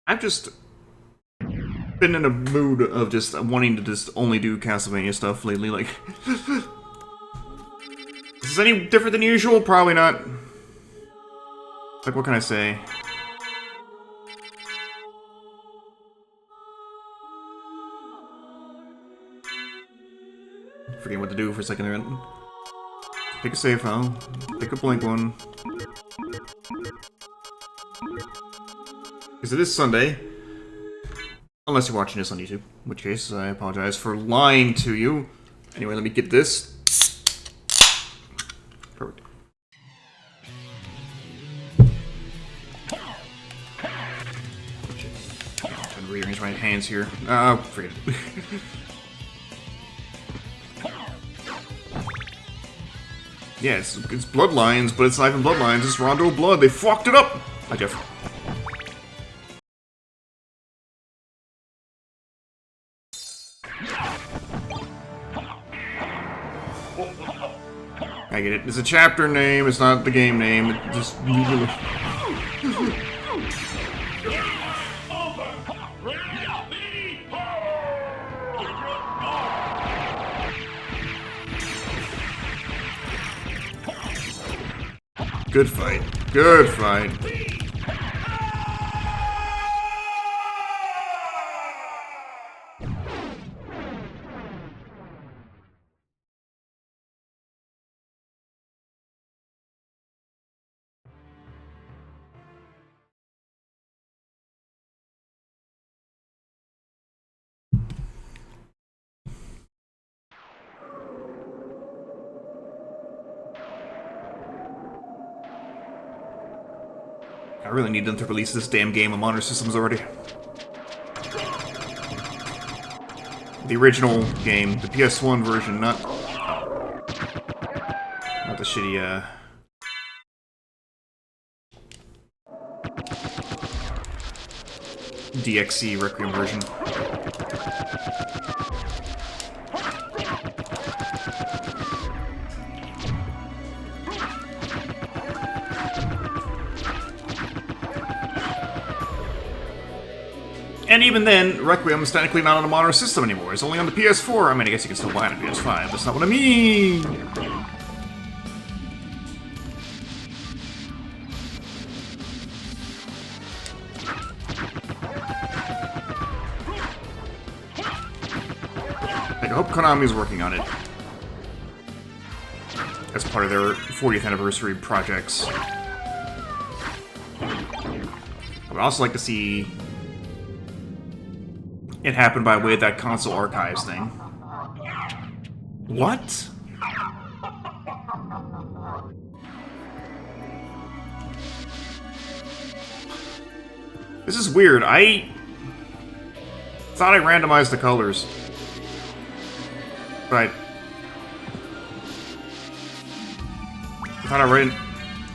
I've just been in a mood of just wanting to just only do Castlevania stuff lately, like... Is this any different than usual? Probably not. Like, what can I say? Forgetting what to do for a second there. Pick a save file. Pick a blank one. Because it is Sunday. Unless you're watching this on YouTube. In which case, I apologize for lying to you. Anyway, let me get this. Perfect. I'm trying to rearrange my hands here. Forget it. Yeah, it's Bloodlines, but it's not even Bloodlines, it's Rondo Blood. They fucked it up! Hi, Jeff. I get it. It's a chapter name, it's not the game name. It just... Good fight. Good fight. I really need them to release this damn game on modern systems already. The original game, the PS1 version, not the shitty, DXC Requiem version. And even then, Requiem is technically not on a modern system anymore. It's only on the PS4. I mean, I guess you can still buy it on PS5. That's not what I mean! I hope Konami's working on it. As part of their 40th anniversary projects. I would also like to see it happened by way of that console archives thing. What? This is weird. I thought I randomized the colors. But I thought I ran...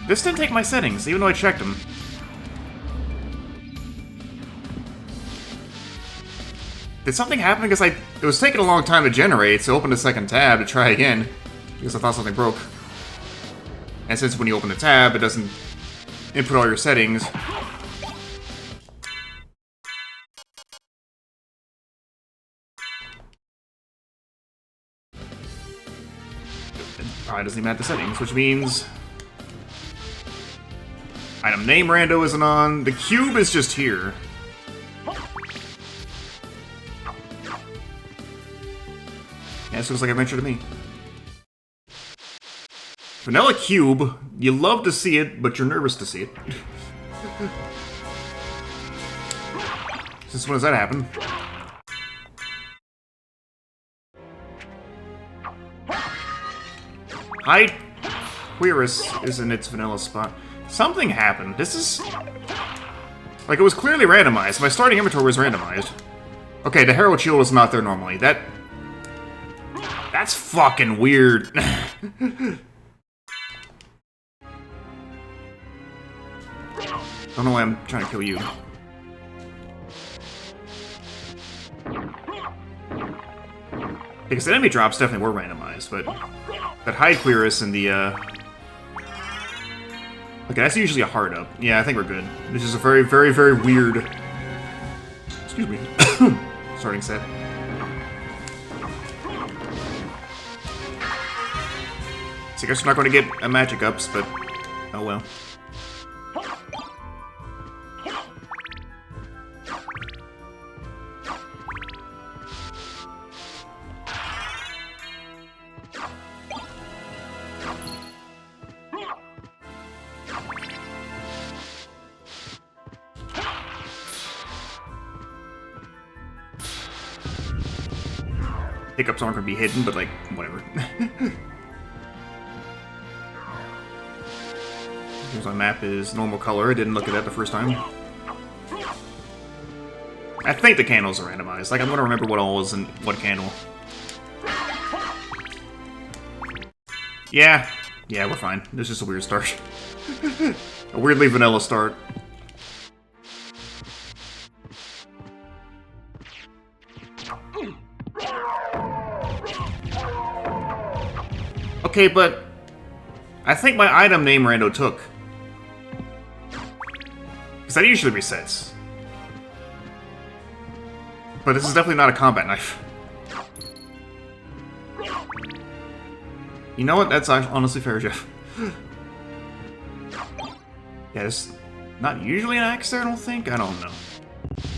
This didn't take my settings, even though I checked them. Did something happen? Because it was taking a long time to generate, so I opened a second tab to try again. Because I thought something broke. And since when you open the tab, it doesn't input all your settings. It doesn't even have the settings, which means... Item name rando isn't on. The cube is just here. Yeah, this looks like adventure to me. Vanilla Cube, you love to see it, but you're nervous to see it. Since when does that happen? Hide Queerus is in its vanilla spot. Something happened. This is... Like, it was clearly randomized. My starting inventory was randomized. Okay, the Herald Shield is not there normally. That's fucking weird. Don't know why I'm trying to kill you. Because the enemy drops definitely were randomized, but that Hide Queerus and the, Okay, that's usually a hard up. Yeah, I think we're good. This is a very, very, very weird Excuse me. Starting set. So I guess we're not going to get a magic ups, but oh well. Hiccups aren't going to be hidden, but like, whatever. Here's my map is normal color. I didn't look at that the first time. I think the candles are randomized. Like, I'm going to remember what all is in what candle. Yeah, we're fine. This is just a weird start. A weirdly vanilla start. Okay, but I think my item name Rando took. Because that usually resets. But this is definitely not a combat knife. You know what? That's honestly fair, Jeff. Yeah, it's not usually an axe there, I don't think. I don't know.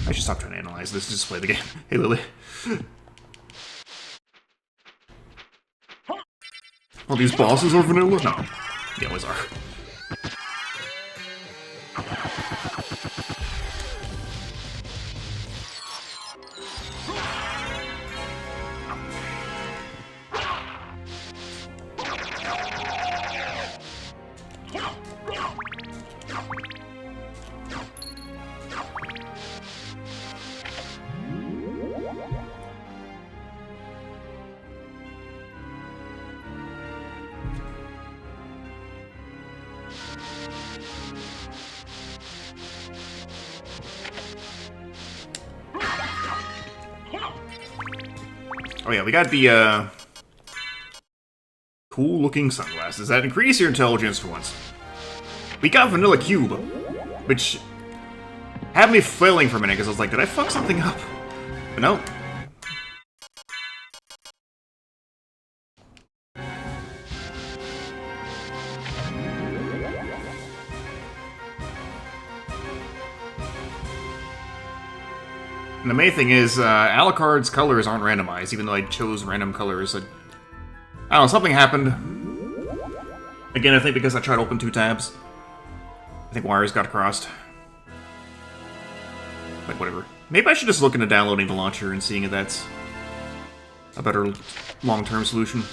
I should stop trying to analyze this. Just play the game. Hey, Lily. All these bosses are vanilla? No. They always are. Oh yeah, we got the, cool-looking sunglasses that increase your intelligence for once. We got Vanilla Cube, which had me flailing for a minute, because I was like, did I fuck something up? But no. And the main thing is, Alucard's colors aren't randomized, even though I chose random colors. I don't know, something happened. Again, I think because I tried to open 2 tabs. I think wires got crossed. Like, whatever. Maybe I should just look into downloading the launcher and seeing if that's a better long-term solution.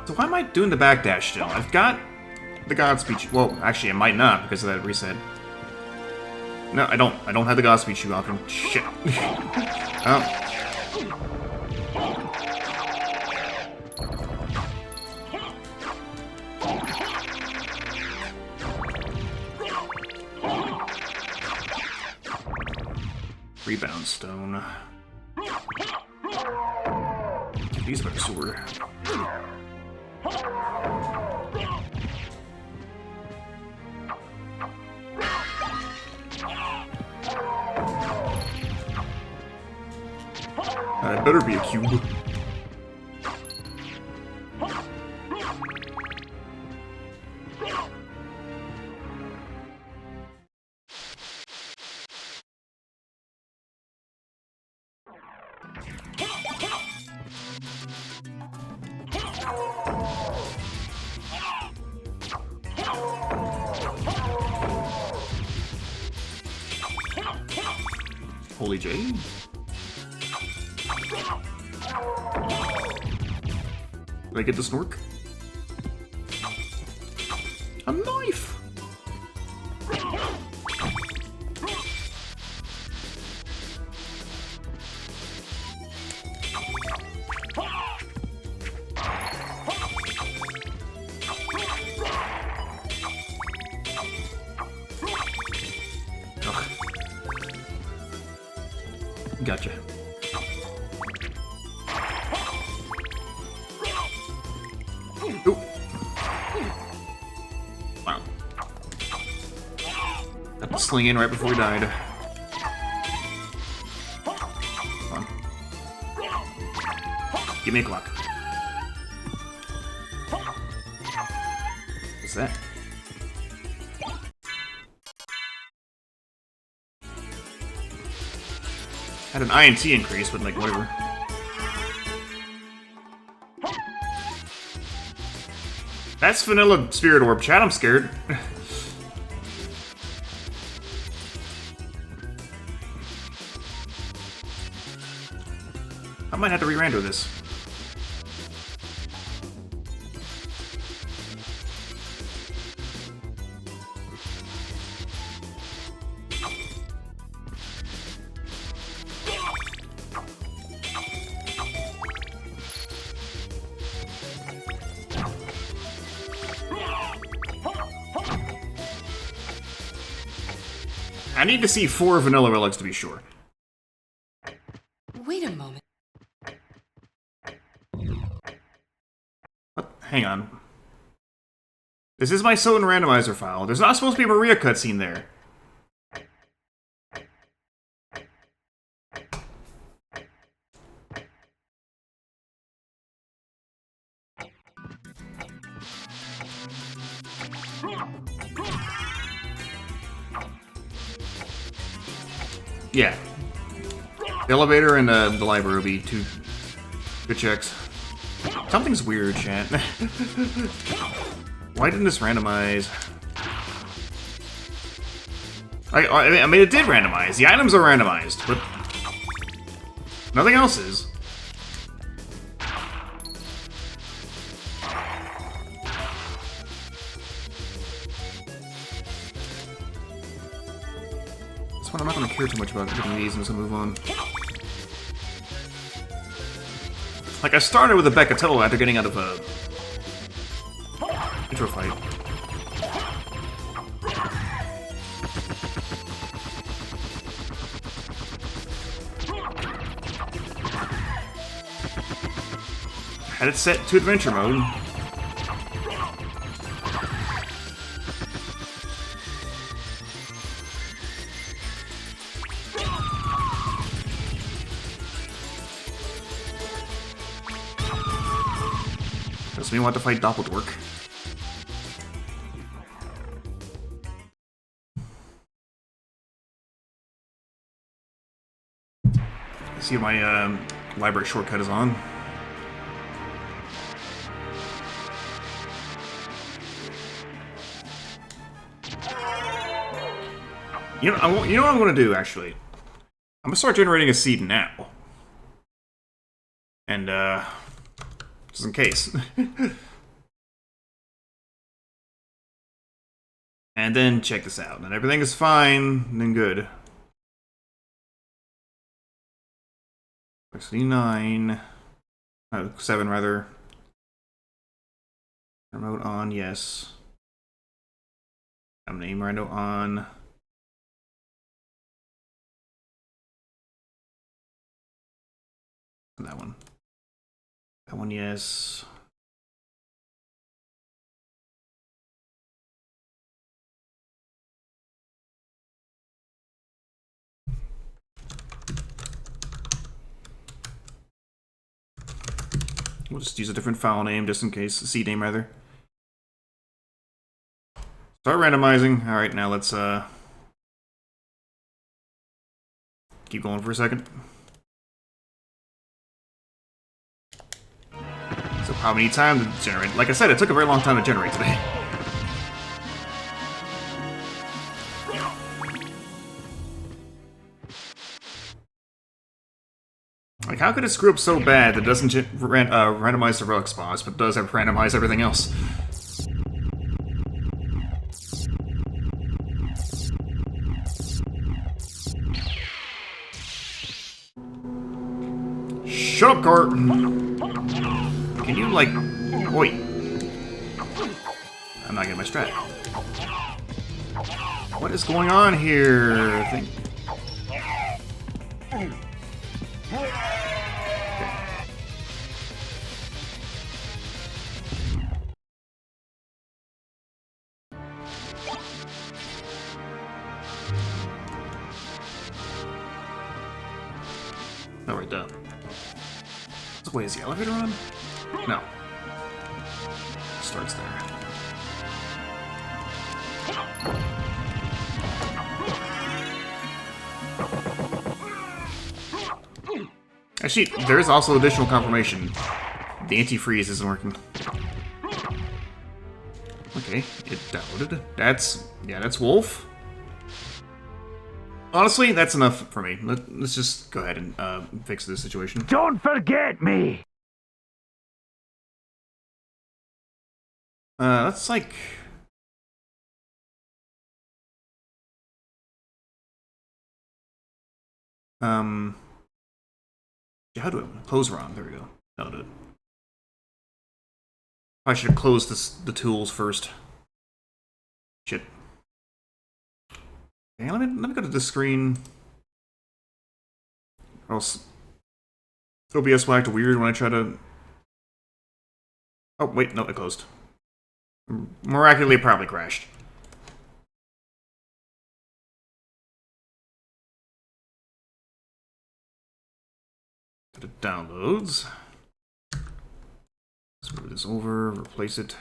So why am I doing the backdash still? I've got the Godspeed... Well, actually, I might not because of that reset. No, I don't. I don't have the Godspeed shoe option. Shit. Oh. Rebound stone. Use a better sword. It better be a cube. Holy Jade. Did I get the snork? A knife! Ugh. Gotcha. Ooh. Wow. Got the sling in right before we died. Come on. Give me a clock. What's that? Had an INT increase, but like, whatever. That's vanilla spirit orb. Chat, I'm scared. I might have to re-rando this. I need to see 4 vanilla relics to be sure. Wait a moment. What? Hang on. This is my SotN randomizer file. There's not supposed to be a Maria cutscene there. Yeah. The elevator and the library will be 2 good checks. Something's weird, chat. Why didn't this randomize? I mean, it did randomize. The items are randomized, but nothing else is. This one I'm not going to care too much about getting these and just move on. Like, I started with a Beccatello after getting out of a intro fight. Had it set to adventure mode. Doesn't mean we'll have to fight Doppeltwerk. See what my library shortcut is on. You know what I'm going to do, actually? I'm going to start generating a seed now. And, just in case. And then check this out. And everything is fine, then good. 69. 7, rather. Remote on, yes. Name rando on. That one. That one, yes. We'll just use a different file name just in case. Seed name, rather. Start randomizing. Alright, now let's keep going for a second. So probably need time to generate. Like I said, it took a very long time to generate today. Like, how could it screw up so bad that it doesn't randomize the relic spawns, but does randomize everything else? Shut up, Cart! Can you, like... Wait. I'm not getting my strat. What is going on here? Oh, right, duh. Wait, is the elevator on? No. Starts there. Actually, there is also additional confirmation. The anti-freeze isn't working. Okay, it downloaded. That's Wolf. Honestly, that's enough for me. Let's just go ahead and fix this situation. Don't forget me! That's like... How do I... Close ROM, there we go. That'll do it. I should have closed the tools first. Shit. Okay, let me go to this screen. Or else OBS will act weird when I try to... Oh, wait, no, it closed. Miraculously, it probably crashed. Go to downloads. Let's move this over, replace it.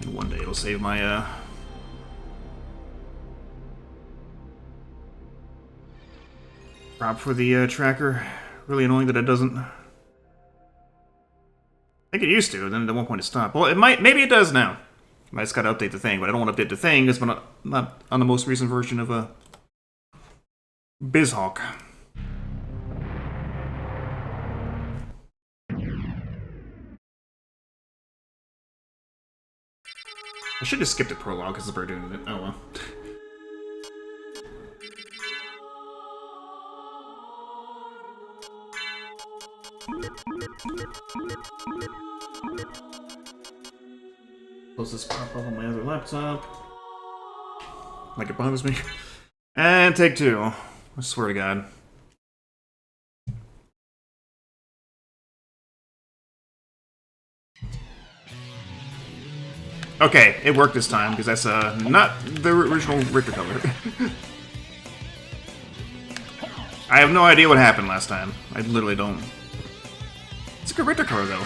And one day it'll save my, prop for the tracker. Really annoying that it doesn't. I think it used to, then at one point it stopped. Well, it might, maybe it does now. I just gotta update the thing, but I don't want to update the thing because I'm not on the most recent version of BizHawk. I should have skipped the prologue because we're doing it. Oh well. Close this pop-up on my other laptop. Like it bothers me. And take two. I swear to God. Okay, it worked this time, because that's not the original Richter color. I have no idea what happened last time. I literally don't. It's a good Richter color, though.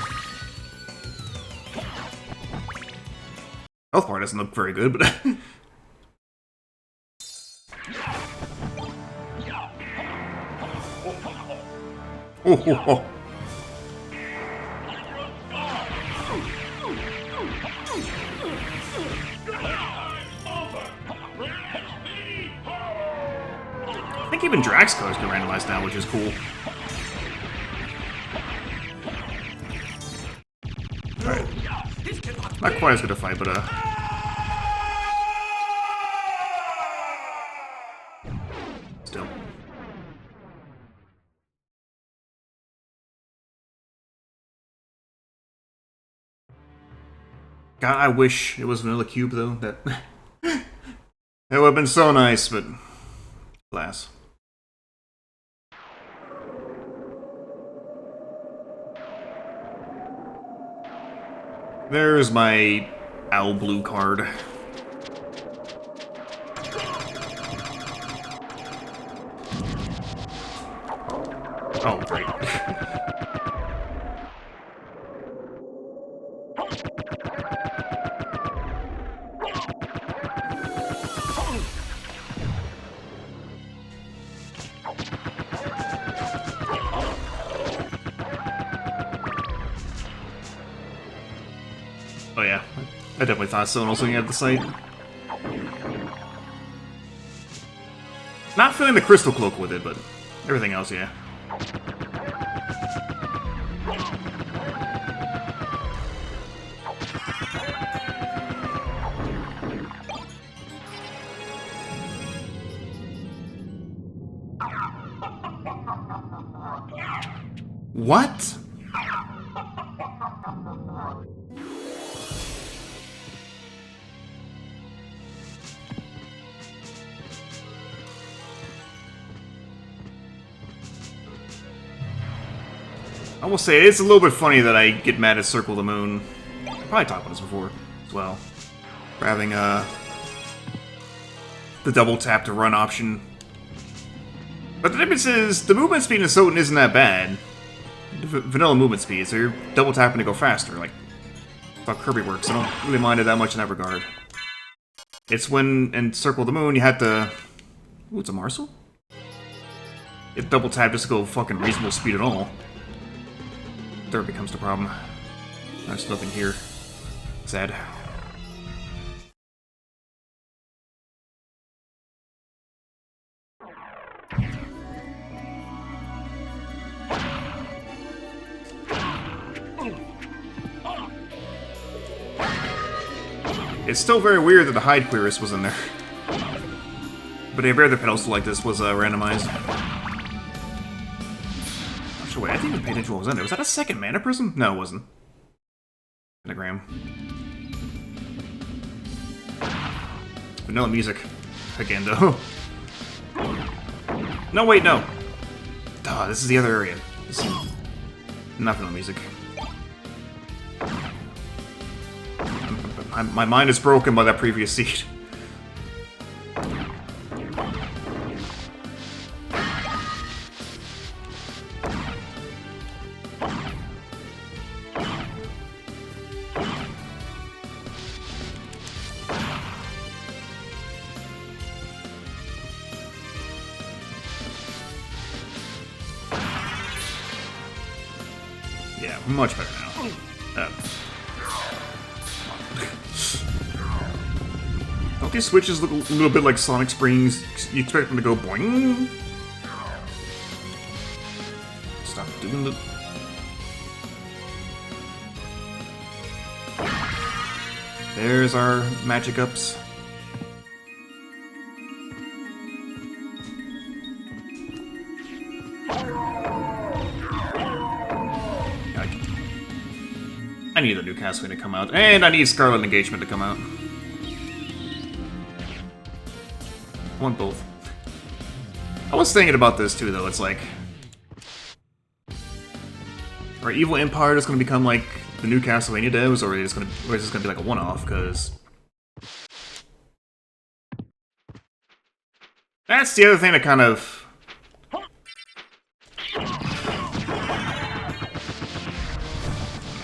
Health bar doesn't look very good, but... oh. I think even Drax colors can randomize now, which is cool. Alright. Not quite as good a fight, but still. God, I wish it was Vanilla Cube, though. That would have been so nice, but... Glass. There's my Owl Blue card. Oh, great. Oh yeah, I definitely thought someone was looking at the site. Not feeling the crystal cloak with it, but everything else, yeah. What? I will say, it's a little bit funny that I get mad at Circle the Moon. I probably talked about this before as well. For having the double tap to run option. But the difference is, the movement speed in SotN isn't that bad. Vanilla movement speed, so you're double tapping to go faster. Like, that's how Kirby works. I don't really mind it that much in that regard. It's when, in Circle the Moon, you have to... Ooh, it's a Marcel? You have to double tap just to go fucking reasonable speed at all. There becomes the problem. There's nothing here. Sad. It's still very weird that the hide clearance was in there. But a rare the pedestal like this was randomized. Actually, wait, I didn't even pay attention to what was in there. Was that a second mana prism? No, it wasn't. Pentagram. Vanilla music. Again, though. No, wait, no. Duh, this is the other area. This is not vanilla music. My mind is broken by that previous seed. Yeah, much better now. Don't these switches look a little bit like Sonic Springs? You expect them to go boing? Stop doing the... There's our magic ups. I need the new Castlevania to come out, and I need Scarlet Engagement to come out. I want both. I was thinking about this too, though. It's like, are Evil Empire just going to become like the new Castlevania devs, or is this going to be like a one-off? Because that's the other thing that kind of...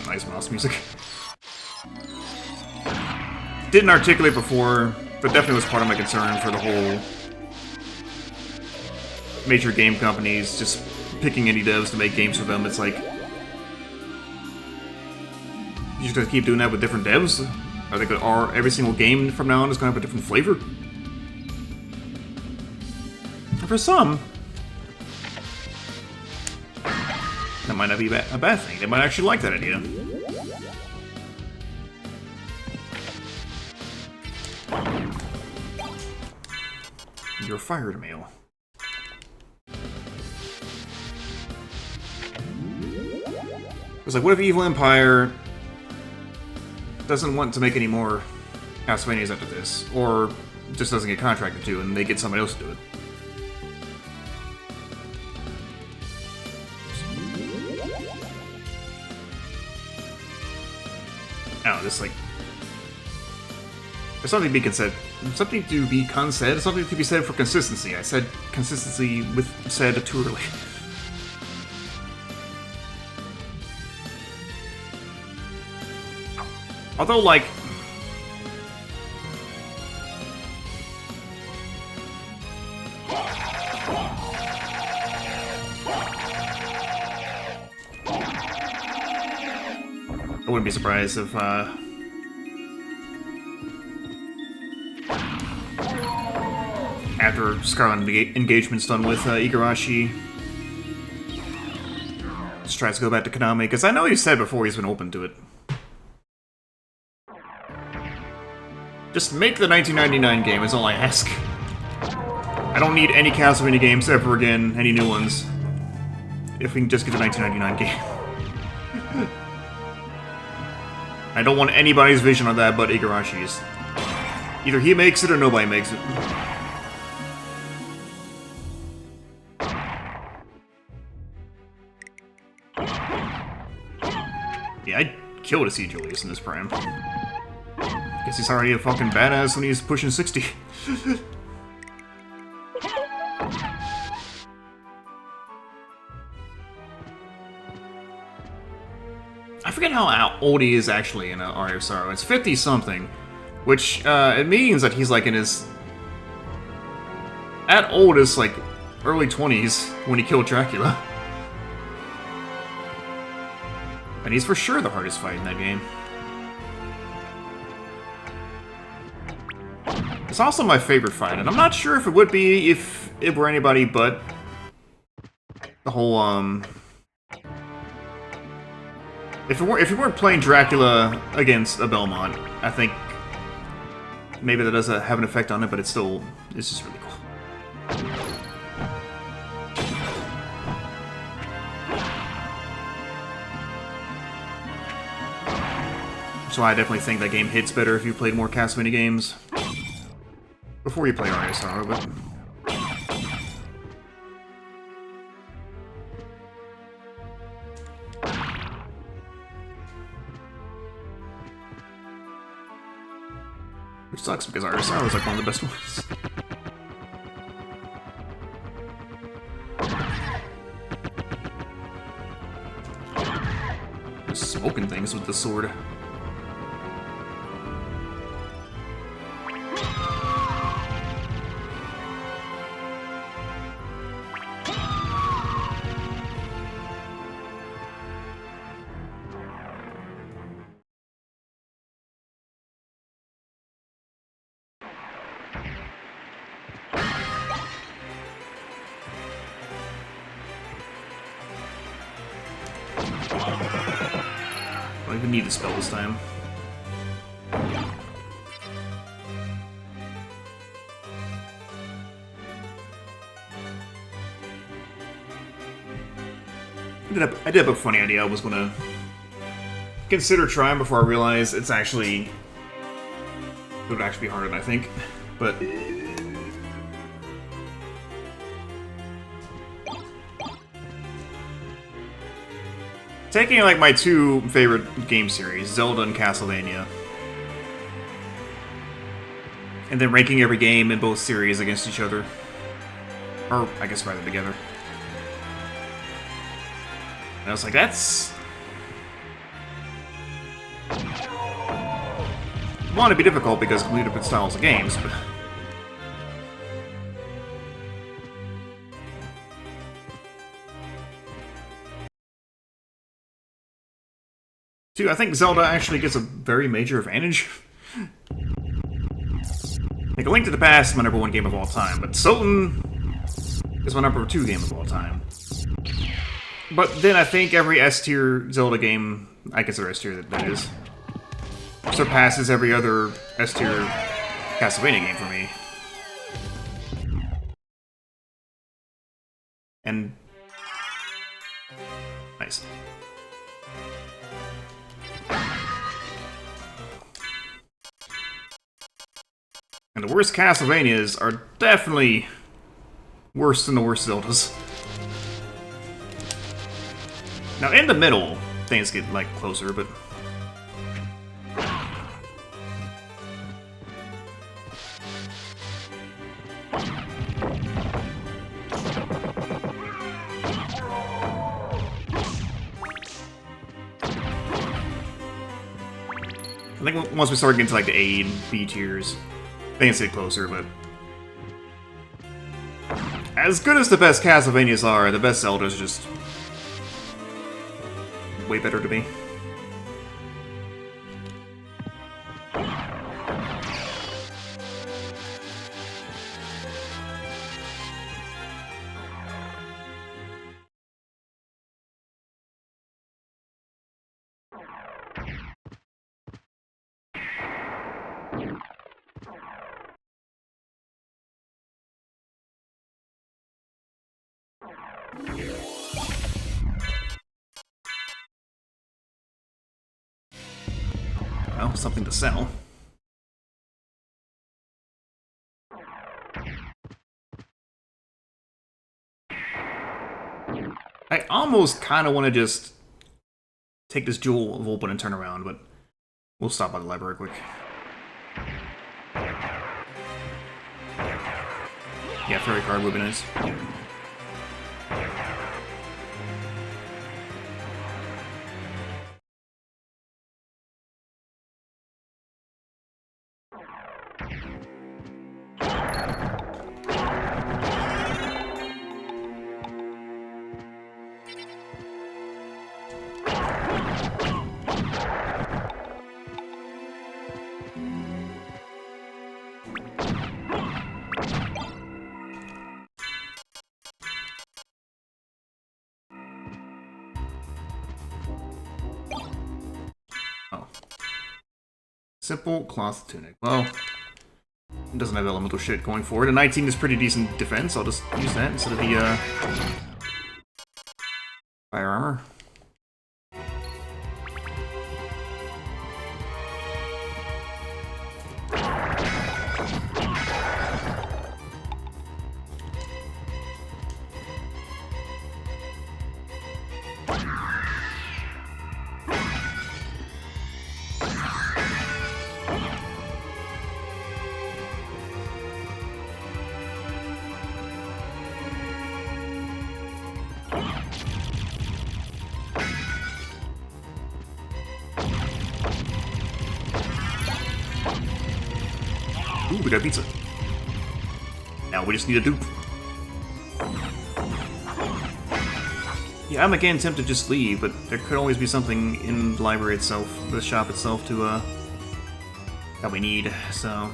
Nice mouse music. Didn't articulate before, but definitely was part of my concern for the whole major game companies just picking indie devs to make games for them. It's like, you just gonna keep doing that with different devs? Are every single game from now on is gonna have a different flavor? And for some, that might not be a bad thing. They might actually like that idea. You're fired, mail. It's like, what if Evil Empire doesn't want to make any more Castlevanias after this? Or just doesn't get contracted to, and they get somebody else to do it? I don't know, just like... There's something to be said. Something to be said. Something to be said for consistency. I said consistency with said too early. Although, like... I wouldn't be surprised if, after Scarlet Engagement's done with Igarashi, just tries to go back to Konami, because I know he said before he's been open to it. Just make the 1999 game is all I ask. I don't need any Castlevania games ever again, any new ones. If we can just get the 1999 game. I don't want anybody's vision on that but Igarashi's. Either he makes it or nobody makes it. kill to see Julius in this prime. Guess he's already a fucking badass when he's pushing 60. I forget how old he is actually in Aria of Sorrow. It's 50-something, which it means that he's like in his... at oldest, like, early 20s when he killed Dracula. And he's for sure the hardest fight in that game. It's also my favorite fight, and I'm not sure if it would be if it were anybody but the whole, If you weren't playing Dracula against a Belmont, I think maybe that does have an effect on it, but it's just really cool. So I definitely think that game hits better if you played more Castlevania games before you play Aria of Sorrow, but... Which sucks, because Aria of Sorrow was like one of the best ones. Just smoking things with the sword. I don't even need the spell this time. I did have a funny idea I was gonna consider trying before I realized it would actually be harder than I think, but... Taking, like, my two favorite game series, Zelda and Castlevania, and then ranking every game in both series against each other. Or, I guess, rather together. And I was like, that's... want to be difficult because completely different styles of games, but... Dude, I think Zelda actually gets a very major advantage. Like, A Link to the Past is my #1 game of all time, but SotN is my #2 game of all time. But then I think every S-tier Zelda game, I consider S-tier that is, surpasses every other S-tier Castlevania game for me. And... nice. And the worst Castlevanias are definitely worse than the worst Zeldas. Now, in the middle, things get, like, closer, but... I think once we start getting to, like, the A and B tiers, things get closer, but... as good as the best Castlevanias are, the best Zeldas are just... way better to me. Well, something to sell. I almost kind of want to just take this jewel of open and turn around, but we'll stop by the library quick. Yeah, fairy card would be nice. Simple cloth tunic. Well, it doesn't have elemental shit going for it. A 19 is pretty decent defense. I'll just use that instead of the fire armor. Ooh, we got pizza. Now we just need a dupe. Yeah, I'm again tempted to just leave, but there could always be something in the library itself, the shop itself, to, that we need, so...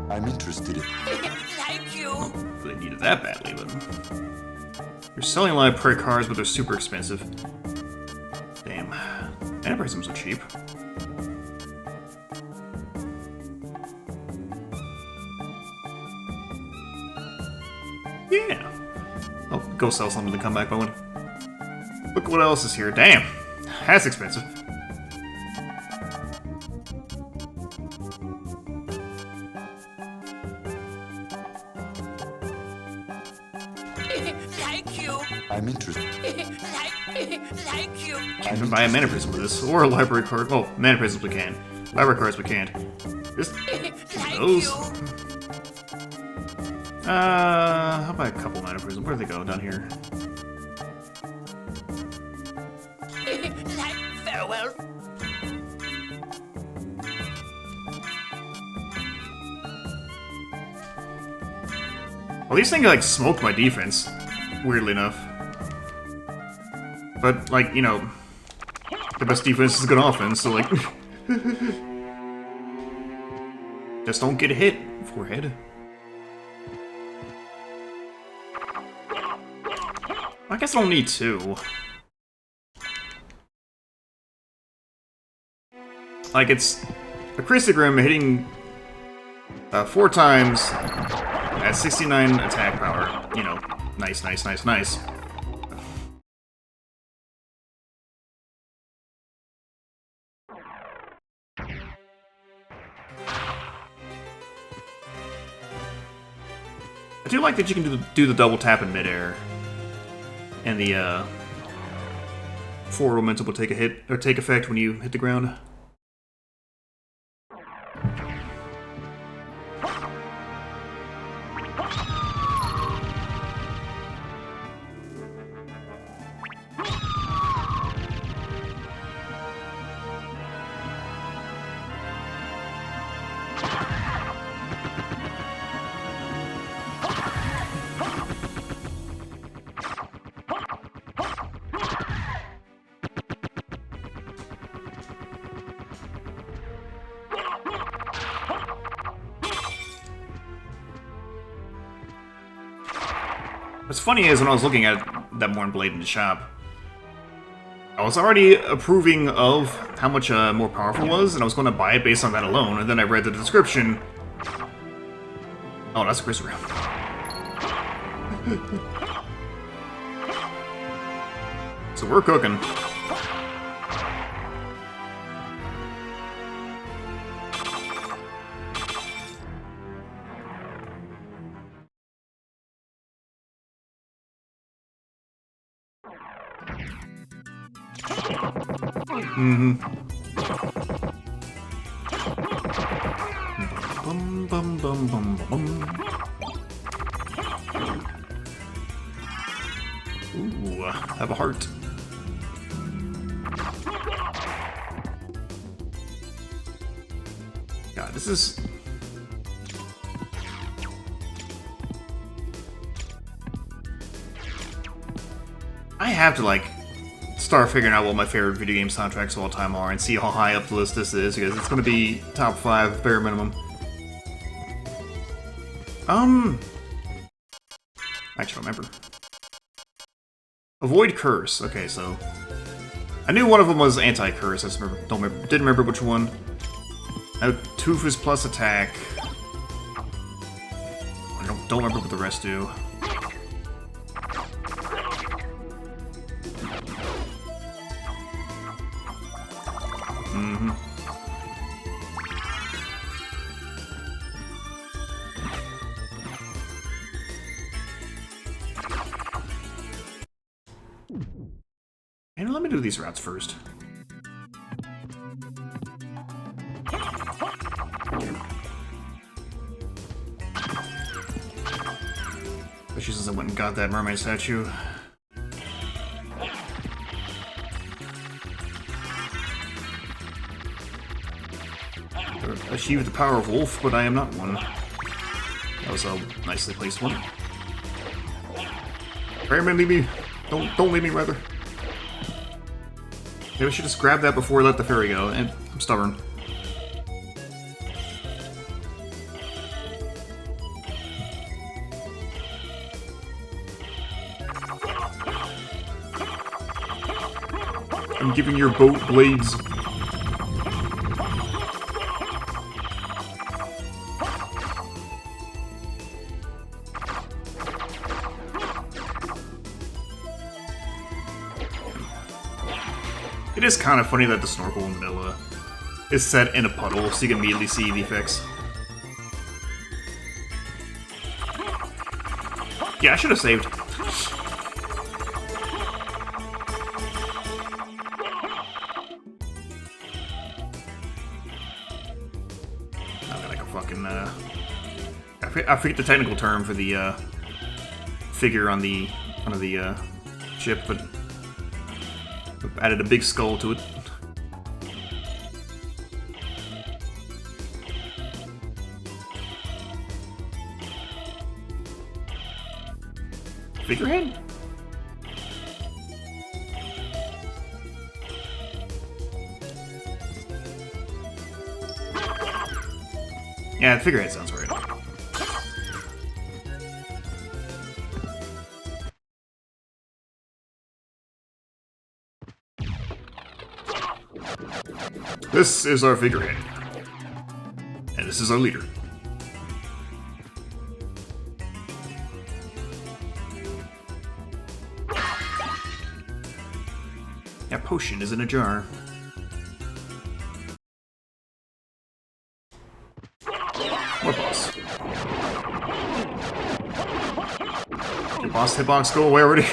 I'm interested in... Thank you! Well, they needed that badly, but... You're selling a lot of prairie cars, but they're super expensive. Damn. Anaprisms are cheap. Yeah! I'll go sell something to come back moment. Look what else is here. Damn! That's expensive. Thank you! I'm interested. Thank you! Can't even buy a mana prism with this, or a library card. Well, mana prisms we can. Library cards we can't. Just those. How about a couple mana prisms? Where'd they go? Down here. Farewell! Well, these things like smoke my defense, weirdly enough. But like, you know, the best defense is good offense, so like just don't get hit, forehead. I guess I don't need two. Like, it's a Cristigrim hitting 4 times at 69 attack power. You know, nice, nice, nice, nice. I do like that you can do the double tap in midair. And the forward momentum will take a hit, or take effect when you hit the ground. What's funny is when I was looking at that Morn Blade in the shop, I was already approving of how much more powerful it was, and I was going to buy it based on that alone, and then I read the description. Oh, that's a Cristigrim. So we're cooking. Mm-hmm. Bum bum bum bum bum. Ooh, have a heart. God, this is... I have to, like, start figuring out what my favorite video game soundtracks of all time are and see how high up the list this is, because it's gonna be top 5 bare minimum. I actually don't remember. Avoid curse. Okay, so I knew one of them was anti-curse. I just didn't remember which one. Now, Toothless plus attack. I don't remember what the rest do. And let me do these routes first. Especially since I went and got that mermaid statue. Achieve the power of wolf, but I am not one. That was a nicely placed one. Fireman, leave me. Don't leave me, rather. Maybe I should just grab that before I let the fairy go. And I'm stubborn. I'm giving your boat blades. It is kind of funny that the snorkel in vanilla is set in a puddle, so you can immediately see the effects. Yeah, I should have saved. I forget the technical term for the figure on the ship, but I've added a big skull to it. Figurehead? Yeah, the figurehead sounds right. This is our figurehead. And this is our leader. That potion is in a jar. What boss? Your boss hitbox go away already?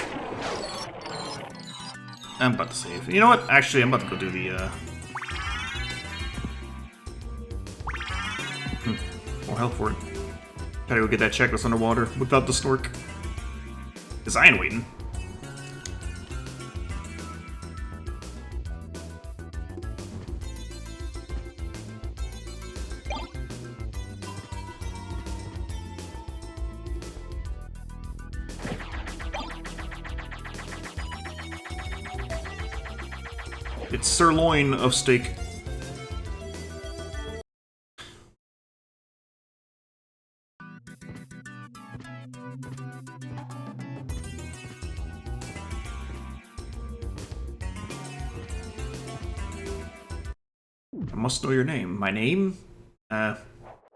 I'm about to save. You know what? Actually, I'm about to go do the, more health for it. Gotta go get that checklist underwater without the snork. Cause I ain't waiting. It's sirloin of steak. I must know your name. My name?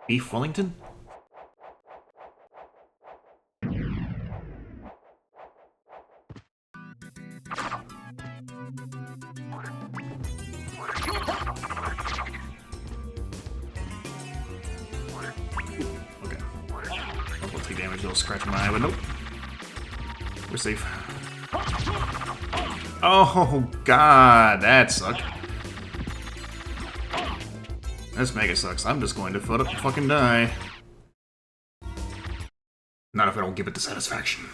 Beef Wellington? Okay. I'll take damage, it'll scratch my eye, but nope. We're safe. Oh, God, that sucked. This mega sucks. I'm just going to fucking die. Not if I don't give it the satisfaction.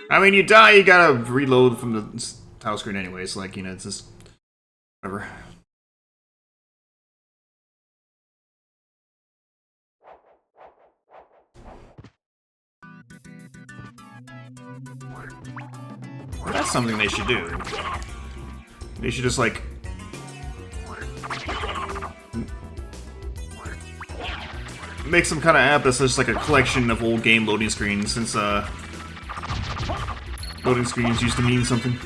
I mean, you die, you gotta reload from the title screen anyways. Like, you know, it's just... whatever. That's something they should do. They should just, like... make some kind of app that's just like a collection of old game loading screens, since, loading screens used to mean something.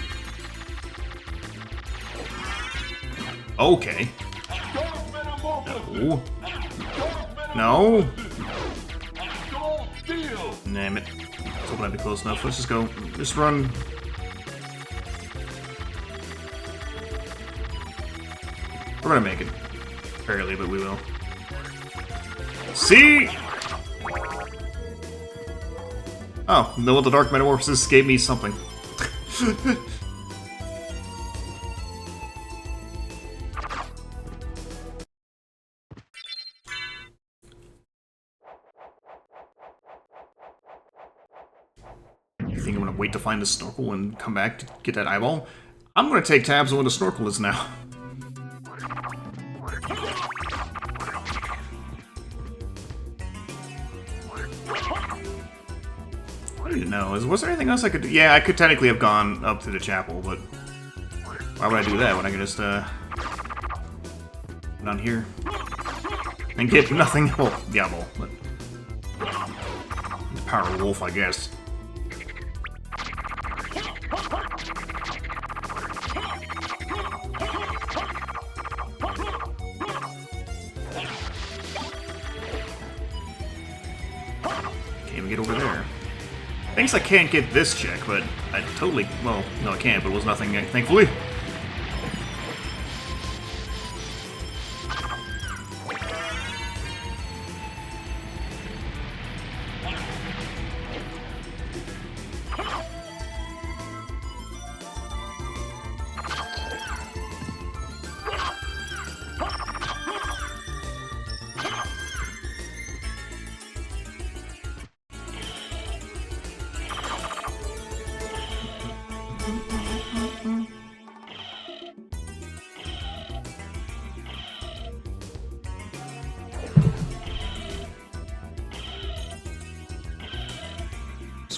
Okay. No. No. Damn it. Let's hope I'd be close enough. Let's just go. Just run. We're gonna make it. Barely, but we will. See? Oh, no, the Dark Metamorphosis gave me something. You think I'm gonna wait to find the snorkel and come back to get that eyeball? I'm gonna take tabs on where the snorkel is now. I don't know. Was there anything else I could do? Yeah, I could technically have gone up to the chapel, but why would I do that when I could just, down here and get nothing? Well, Diablo, but the power of wolf, I guess. Can't even get over there. Thinks I can't get this check, but I totally... well, no I can't, but it was nothing, thankfully.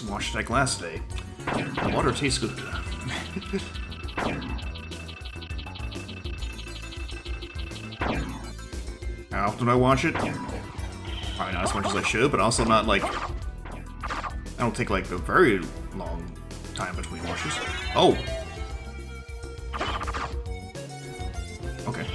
Washed that glass today. The water tastes good. How often do I wash it? Probably not as much as I should, but also not like... I don't take like a very long time between washes. Oh! Okay.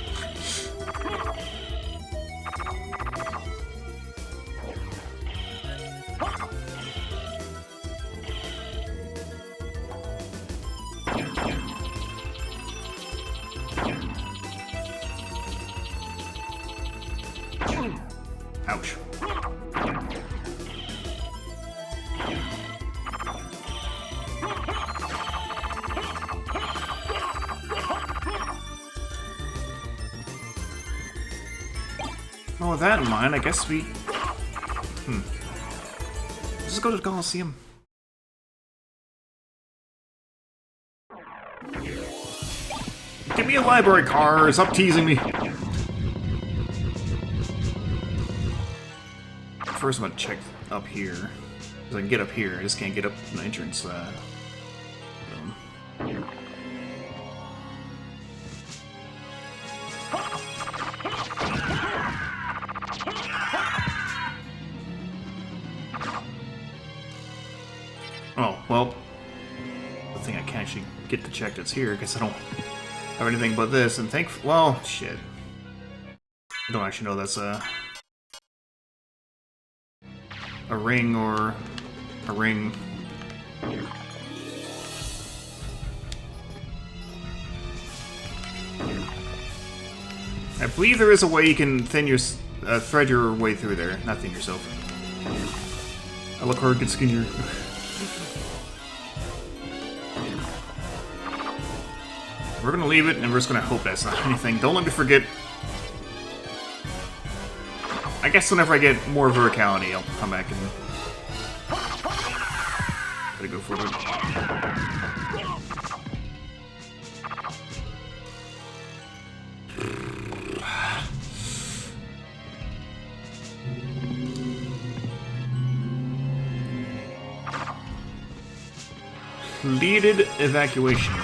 Ouch. Well, with that in mind, I guess we... Let's just go to the Coliseum. Give me a library card! Stop teasing me! First, I'm gonna check up here. Because I can get up here, I just can't get up the entrance. Oh, well. The thing I can't actually get the check that's here, because I don't have anything but this, and well, shit. I don't actually know that's a ring or a ring. I believe there is a way you can thread your way through there. Not thin yourself. I look hard, get skinnier. We're gonna leave it, and we're just gonna hope that's not anything. Don't let me forget. I guess whenever I get more verticality, I'll come back and... Gotta go for it. Completed evacuation.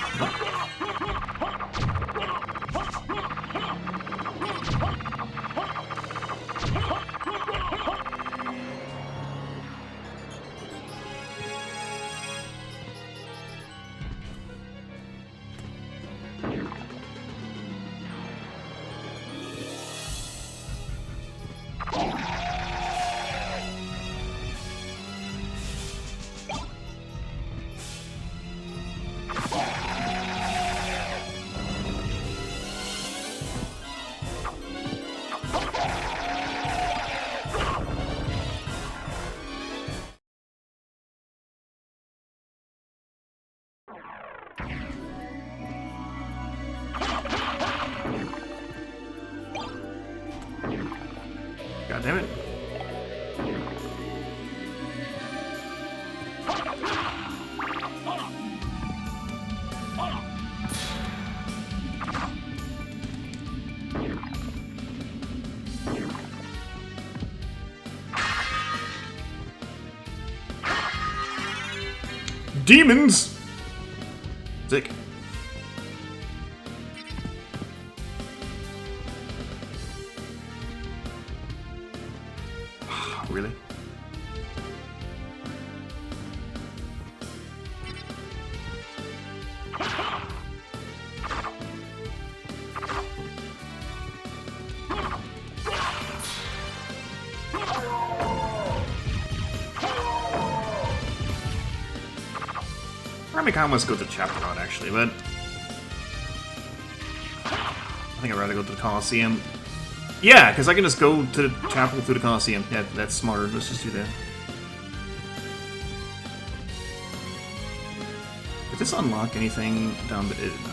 God damn it. Demons! Sick. Really? I kind of wants to go to the chapter route, actually, but I think I'd rather go to the Coliseum. Yeah, because I can just go to the chapel through the Coliseum. Yeah, that's smarter. Let's just do that. Did this unlock anything down the... It did not.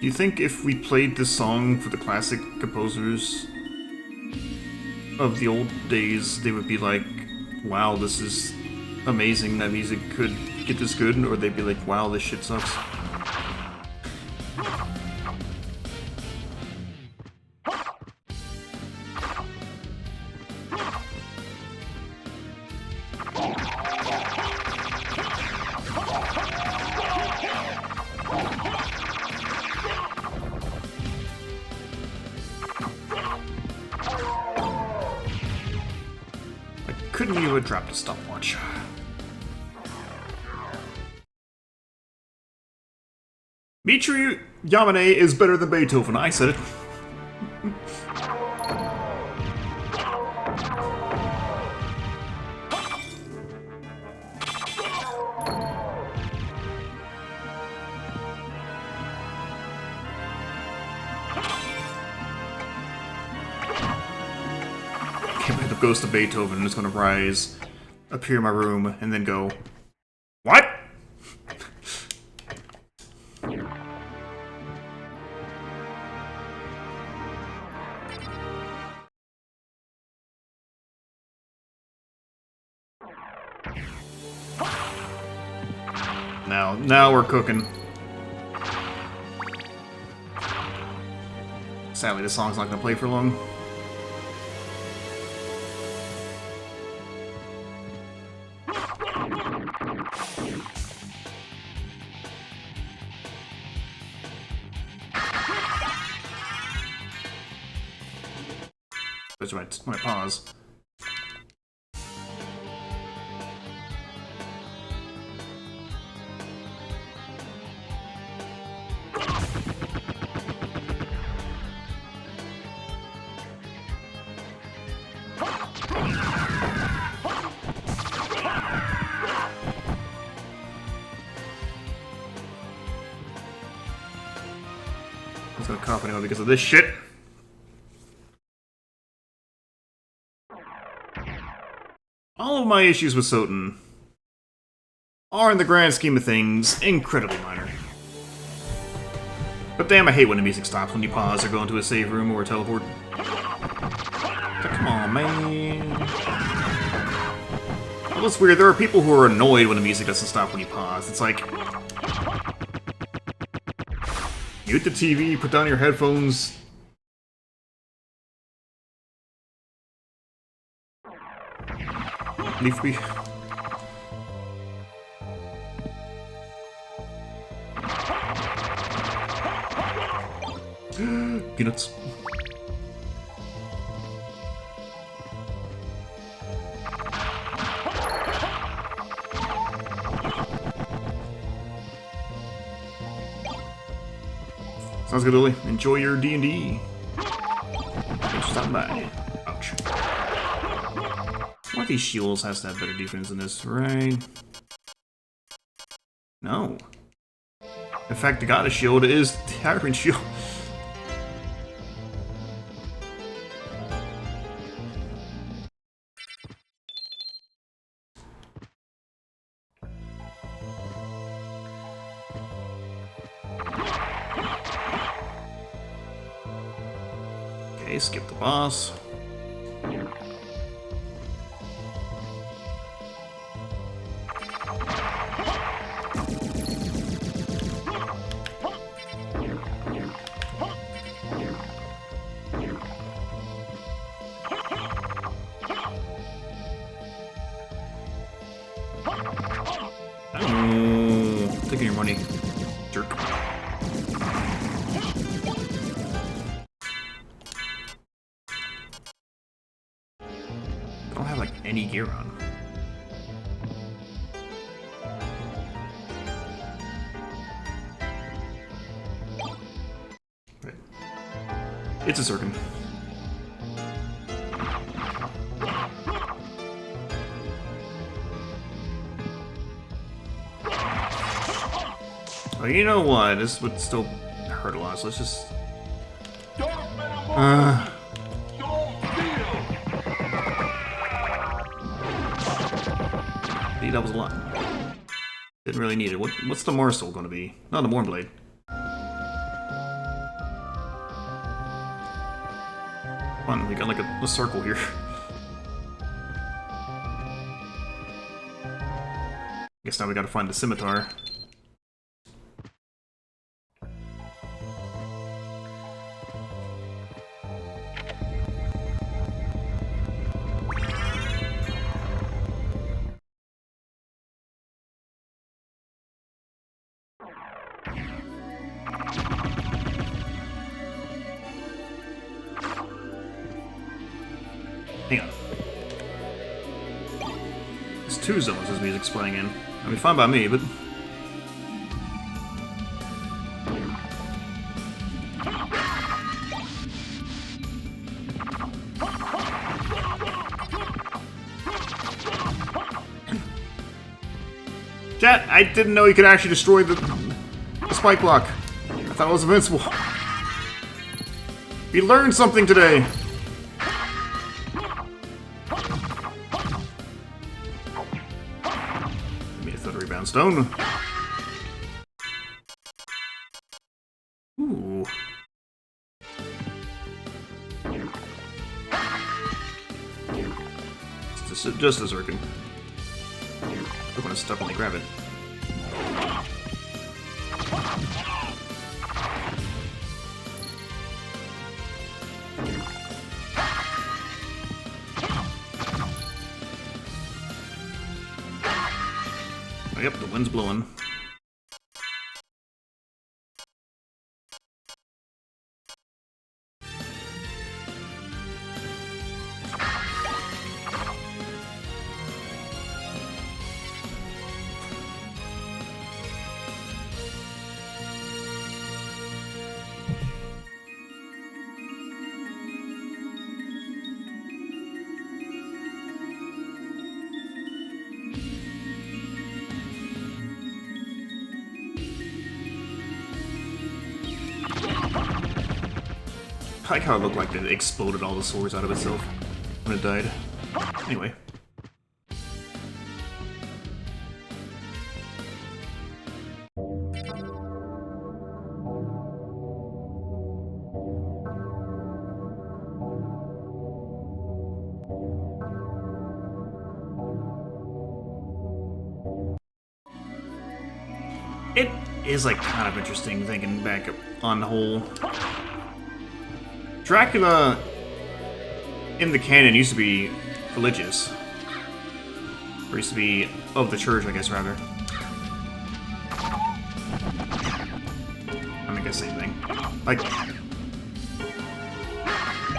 Do you think if we played this song for the classic composers of the old days, they would be like, wow, this is amazing that music could get this good, or they'd be like, wow, this shit sucks? Couldn't you have dropped a stopwatch? Michiru Yamane is better than Beethoven. I said it. The ghost of Beethoven is going to rise, appear in my room, and then go, what? Now we're cooking. Sadly, this song's not going to play for long. That's right, when I pause. off anyway because of this shit. All of my issues with SotN are, in the grand scheme of things, incredibly minor. But damn, I hate when the music stops when you pause or go into a save room or a teleport. Come on, man. Well, it's weird. There are people who are annoyed when the music doesn't stop when you pause. It's like... mute the TV, put down your headphones. Leave me. Peanuts. Sounds good, Lily. Enjoy your D&D. Thanks for stopping by. Ouch. One of these shields has to have better defense than this, right? No. In fact, the goddess shield is the Iron Shield. Okay, skip the boss. Oh, taking your money, jerk. I don't have like any gear on. Right. It's a circle. Oh, you know what? This would still hurt a lot, so let's just... that was a lot. Didn't really need it. What's the morsel going to be? Not the Mornblade. Come on, we got like a circle here. Guess now we gotta find the scimitar. Hang on. There's 2 zones this music's playing in. I mean, fine by me, but... Chat, I didn't know you could actually destroy the spike block. I thought it was invincible. We learned something today. Stone. Ooh. Just a Zirkin. I'm gonna stubbornly grab it. Yep, the wind's blowing. like how it looked like it exploded all the swords out of itself when it died. Anyway. It is like kind of interesting thinking back on the whole. Dracula in the canon used to be religious. Or used to be of the church, I guess, rather. I guess same thing. Like,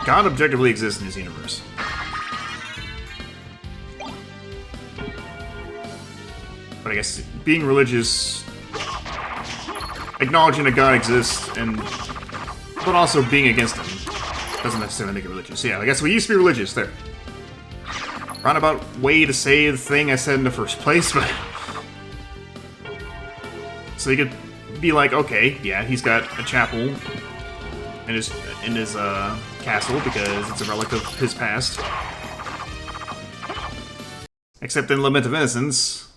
God objectively exists in his universe. But I guess being religious, acknowledging that God exists, but also being against him doesn't necessarily make it religious. Yeah, I guess we used to be religious there. Roundabout way to say the thing I said in the first place, but so you could be like, okay, yeah, he's got a chapel in his castle because it's a relic of his past. Except in Lament of Innocence,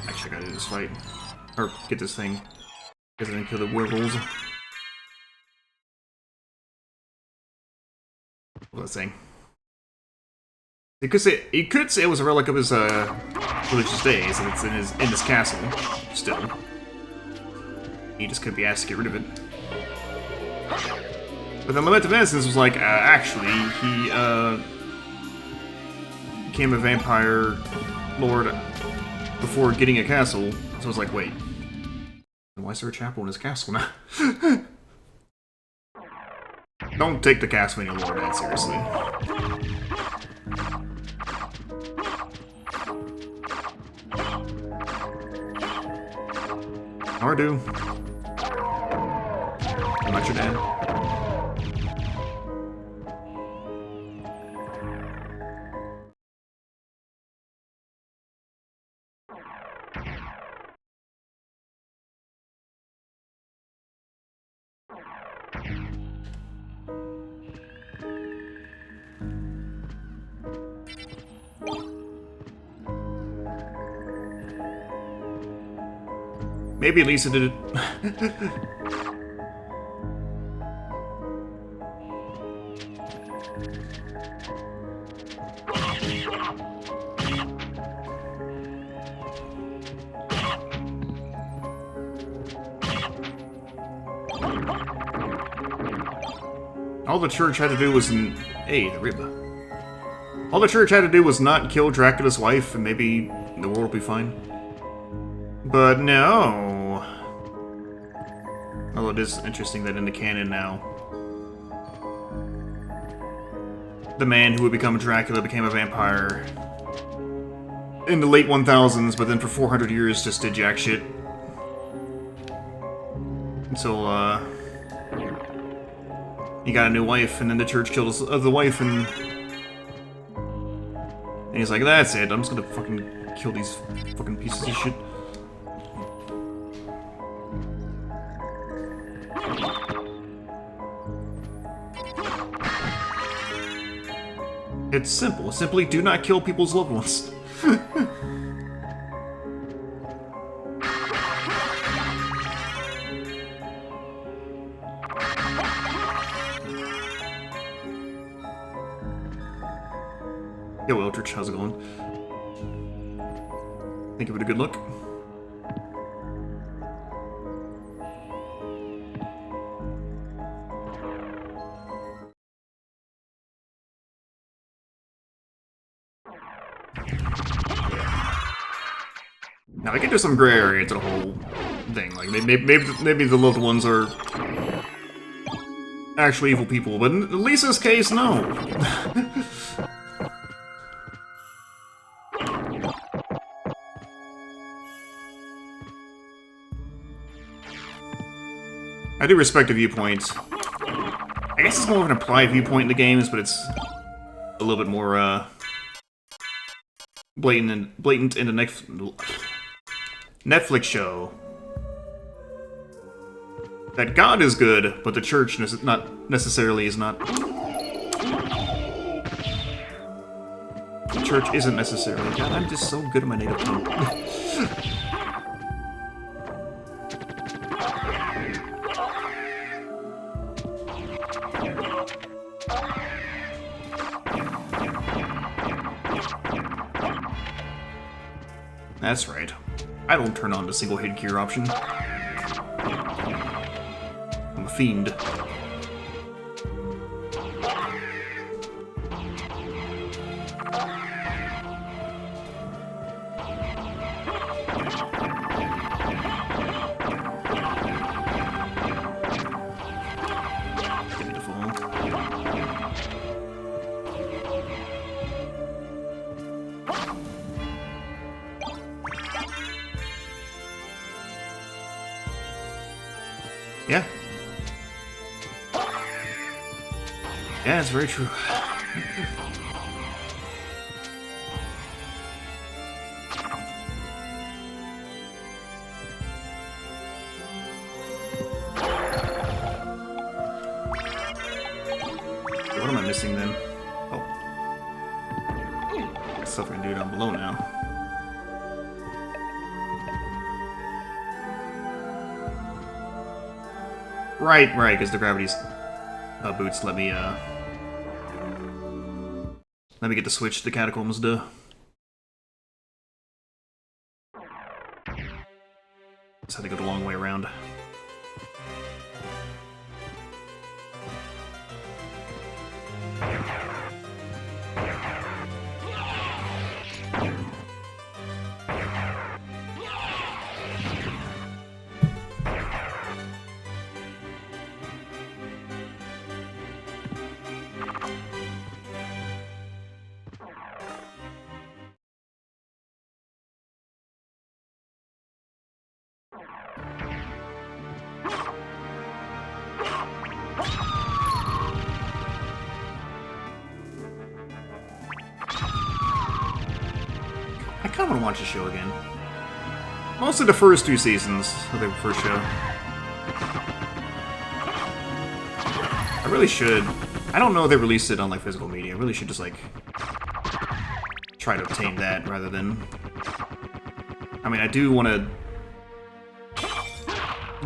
actually, I gotta do this fight or get this thing because I didn't kill the werewolves. What was I saying? You could say it was a relic of his religious days, and it's in his castle still. He just couldn't be asked to get rid of it. But then Lament of Innocence was like, actually, he became a vampire lord before getting a castle. So I was like, wait, why is there a chapel in his castle now? Don't take the Castlevania lore that seriously. Or do. I'm not your dad. Maybe Lisa did it. All the church had to do was the rib. All the church had to do was not kill Dracula's wife, and maybe the world will be fine. But no. Although it is interesting that in the canon now, the man who would become Dracula became a vampire in the late 1000s, but then for 400 years just did jack shit. Until, he got a new wife, and then the church killed the wife, and he's like, that's it, I'm just gonna fucking kill these fucking pieces of shit. It's simple. Simply do not kill people's loved ones. Yo, Eldritch, how's it going? Think of it a good look? Now, I get there's some gray area to the whole thing. Like, maybe the loved ones are actually evil people, but in Lisa's case, no. I do respect the viewpoint. I guess it's more of an implied viewpoint in the games, but it's a little bit more, blatant in the Netflix show. that God is good, but the church not necessarily is not. The church isn't necessarily. God, I'm just so good at my native tongue. That's right. I don't turn on the single hit gear option. I'm a fiend. Yeah. Yeah, it's very true. What am I missing then? Oh. Stuff I can do down below now. Right, because the gravity's boots let me get the switch to the catacombs to. Just had to go the long way around. I kind of want to watch the show again. Mostly the first 2 seasons of the first show. I really should. I don't know if they released it on like physical media. I really should just like try to obtain that rather than. I mean, I do want to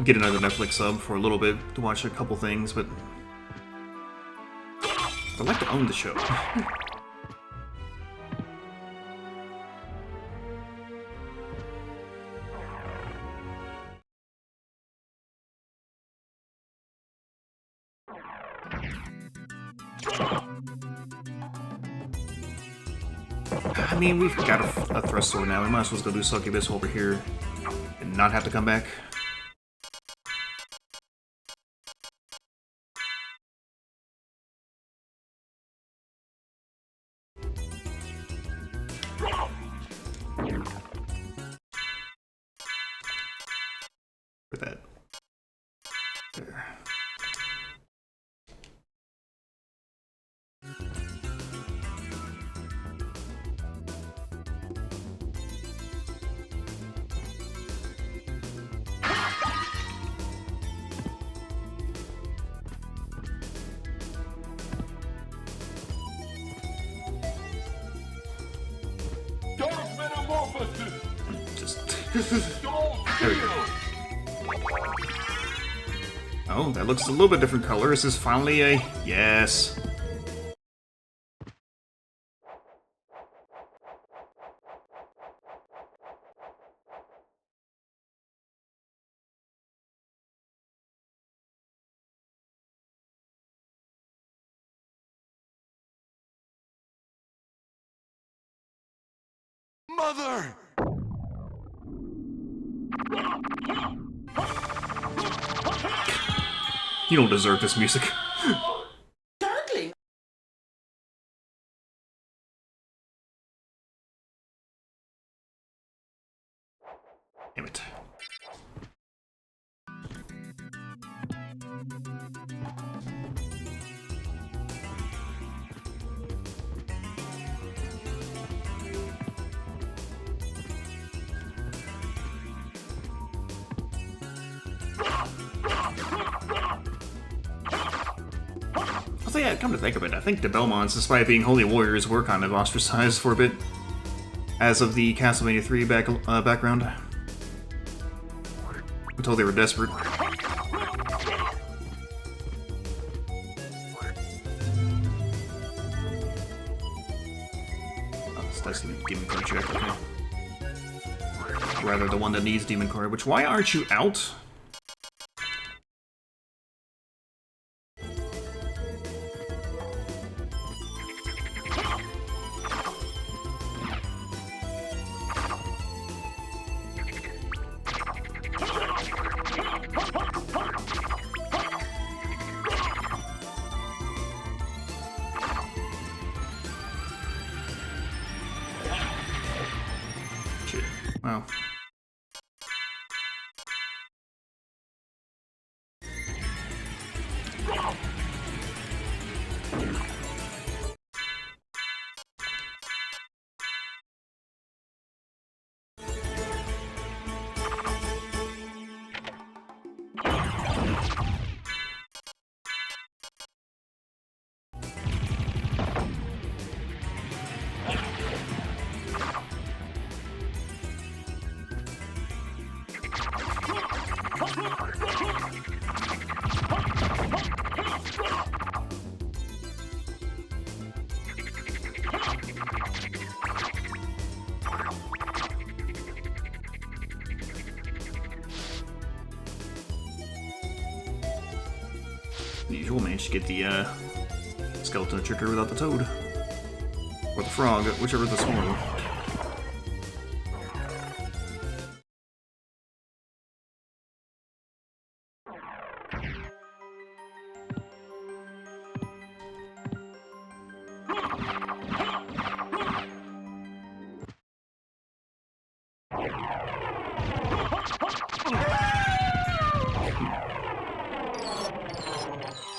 get another Netflix sub for a little bit to watch a couple things, but I'd like to own the show. I mean, we've got a thrust sword now. We might as well go do Succubus over here and not have to come back. For that. There. There we go. Oh, that looks a little bit different color. This is finally a... Yes. Mother! You don't deserve this music. Darling. Damn it. So yeah, come to think of it, I think the Belmonts, despite being holy warriors, were kind of ostracized for a bit as of the Castlevania 3 background. Until they were desperate. That's the demon card check, okay. Rather the one that needs demon card, which, why aren't you out? Shit. Wow. Usual, managed to get the skeleton trigger without the toad. Or the frog, whichever the smaller.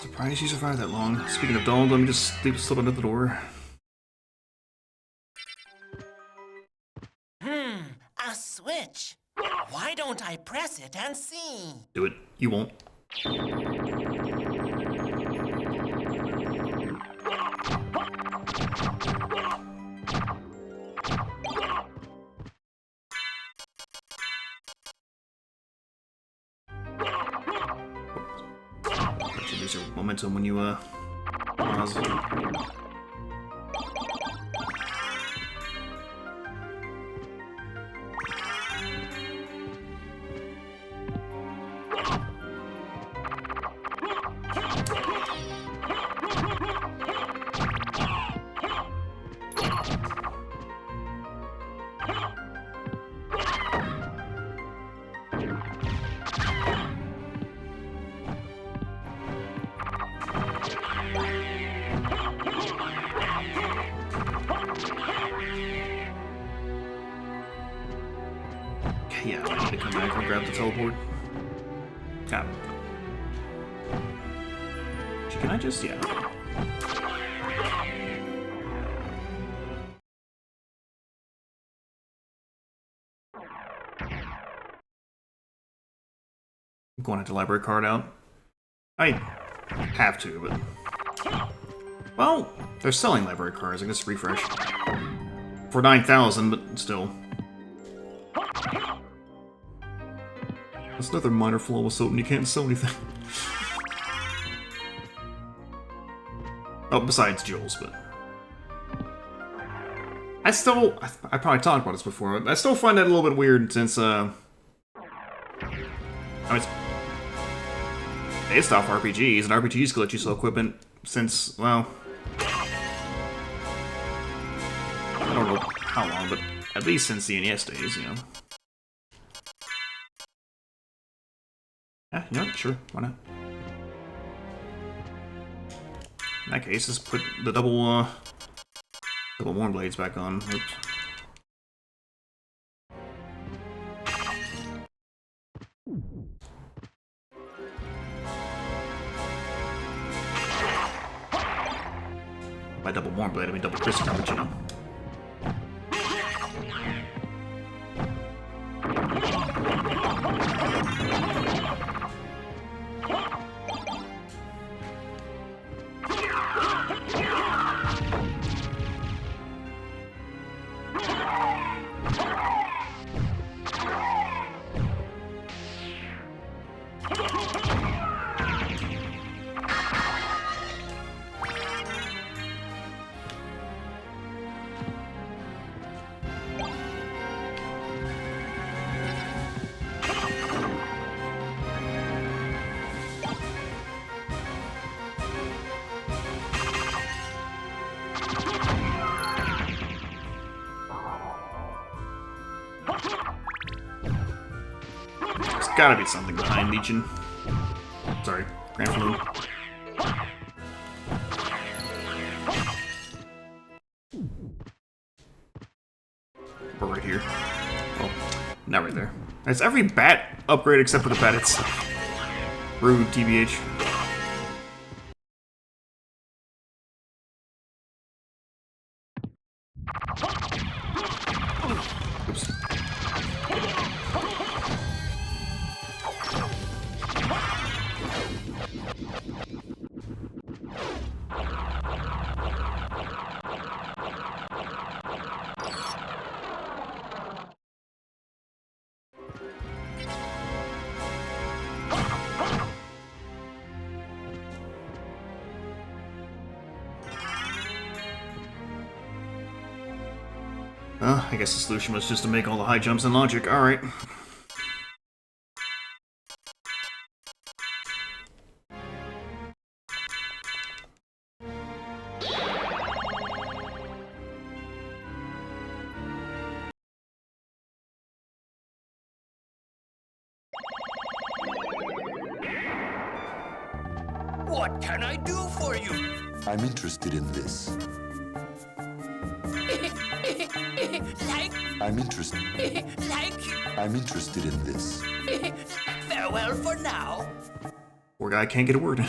Surprised you survived that long. Speaking of dog, let me just slip under the door. A switch. Why don't I press it and see? Do it. You won't. You lose your momentum when you pause. Yeah, I need to come back and grab the teleport. Got it. Can I just, yeah. I'm going to have the library card out. I have to, but... Well, they're selling library cards, I guess refresh. For 9,000, but still. That's another minor flaw with SotN, you can't sell anything. Oh, besides Jules, but... I probably talked about this before, but I still find that a little bit weird since, I mean, it's based off RPGs, and RPGs can let you sell equipment since, well... I don't know how long, but at least since the NES days, you know. Yeah, you know, sure, why not? In that case, let's put the double worn blades back on. Oops. By double worn blade, I mean double crystal cappuccino. There's gotta be something behind Legion. Sorry, Grand Flume. Or right here. Oh, not right there. It's every bat upgrade except for the bat itself. Rude, TBH. Oops. I guess the solution was just to make all the high jumps in logic. Alright. What can I do for you? I'm interested in this. Like, I'm interested. like, I'm interested in this. farewell for now. Poor guy can't get a word in.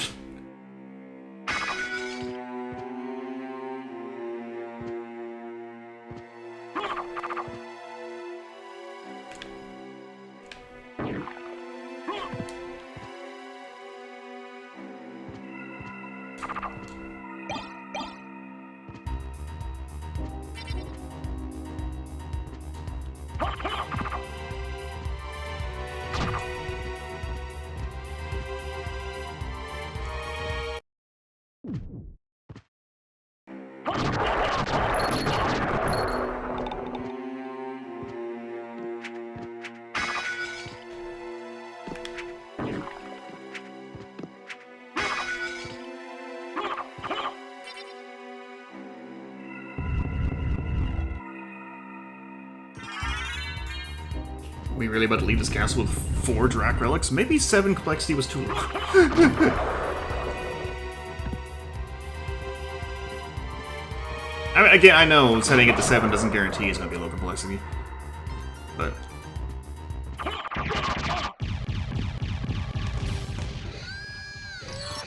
We really about to leave this castle with 4 Drac relics? Maybe 7 complexity was too low. I mean, again, I know setting it to 7 doesn't guarantee it's going to be low complexity. But...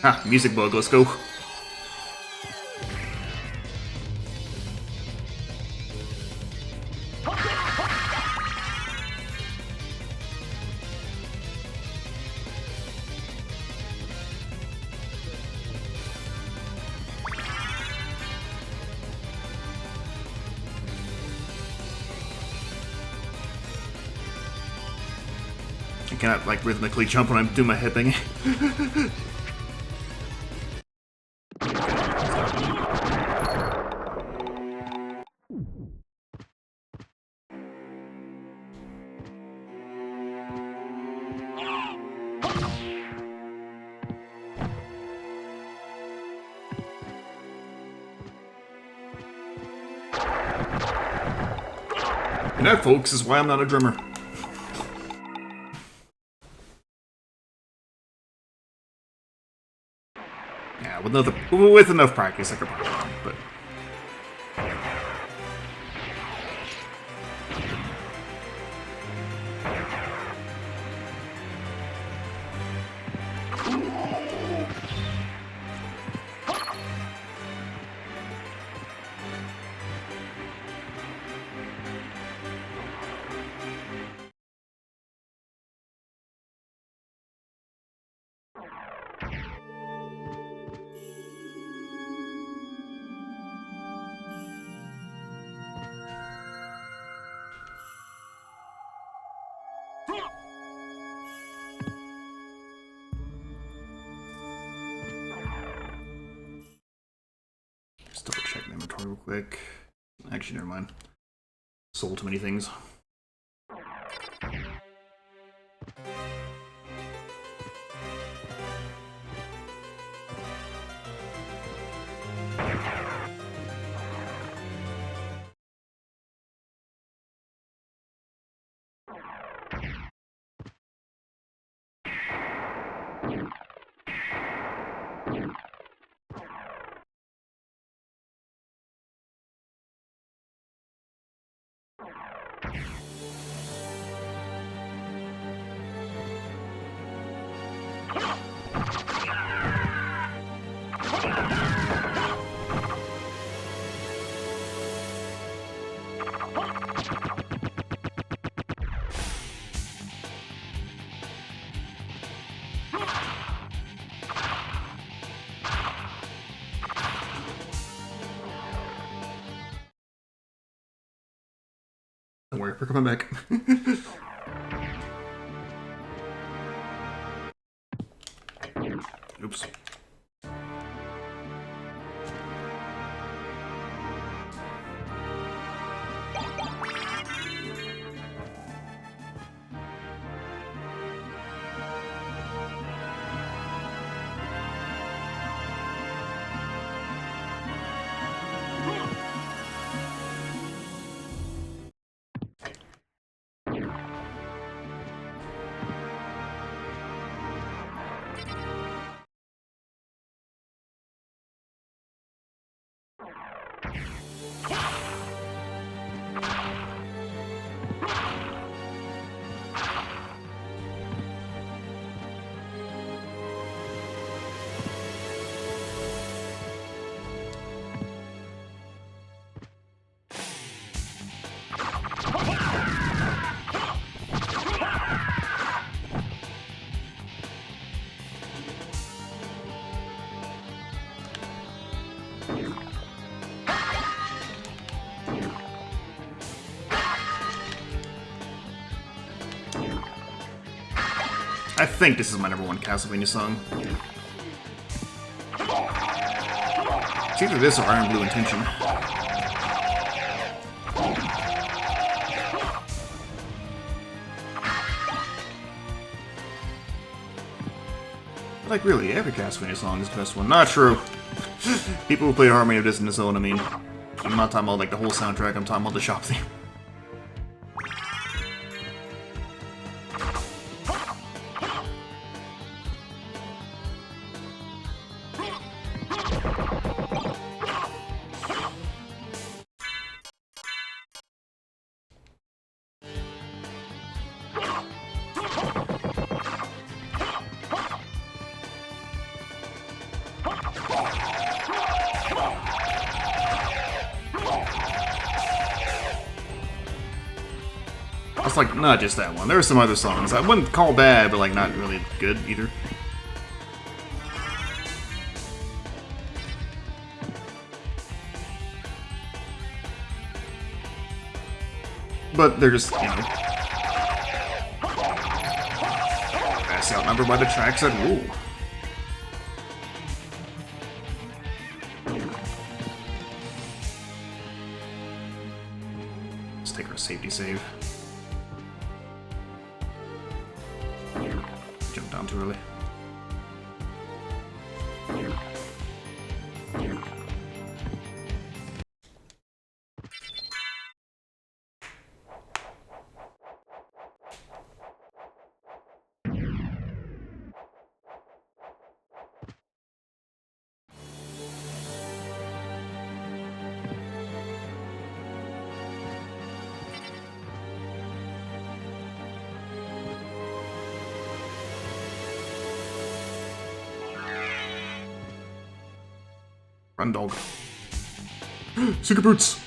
Ah, music bug, let's go. I cannot, like, rhythmically jump when I'm doing my headbanging. And that, folks, is why I'm not a drummer. Yeah, with enough practice, I could probably run, but... real quick. Actually, never mind. Sold too many things. Don't worry, we're coming back. Oops. I think this is my #1 Castlevania song. It's either this or Iron Blue Intention. Like, really, every Castlevania song is the best one. Not true. People who play Harmony of Dissonance Zone, I mean. I'm not talking about, like, the whole soundtrack, I'm talking about the shop theme. It's like, not just that one. There are some other songs I wouldn't call bad, but like not really good either. But they're just, you know, vastly outnumbered by the tracks that rule. Let's take our safety save. Jump down too early. Run, dog. Secret boots!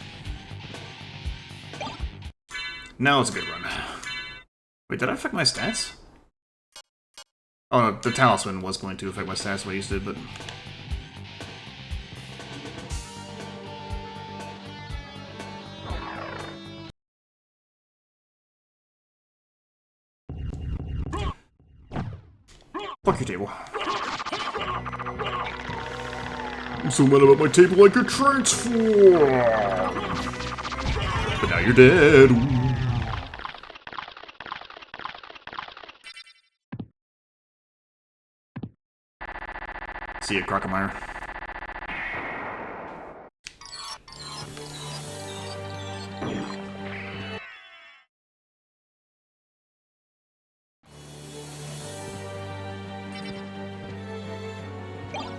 Now it's a good run. Wait, did I affect my stats? Oh no, the talisman was going to affect my stats when I used it, but... Fuck your table. So mad about my table I could transform. But now you're dead. See ya, Crocomire.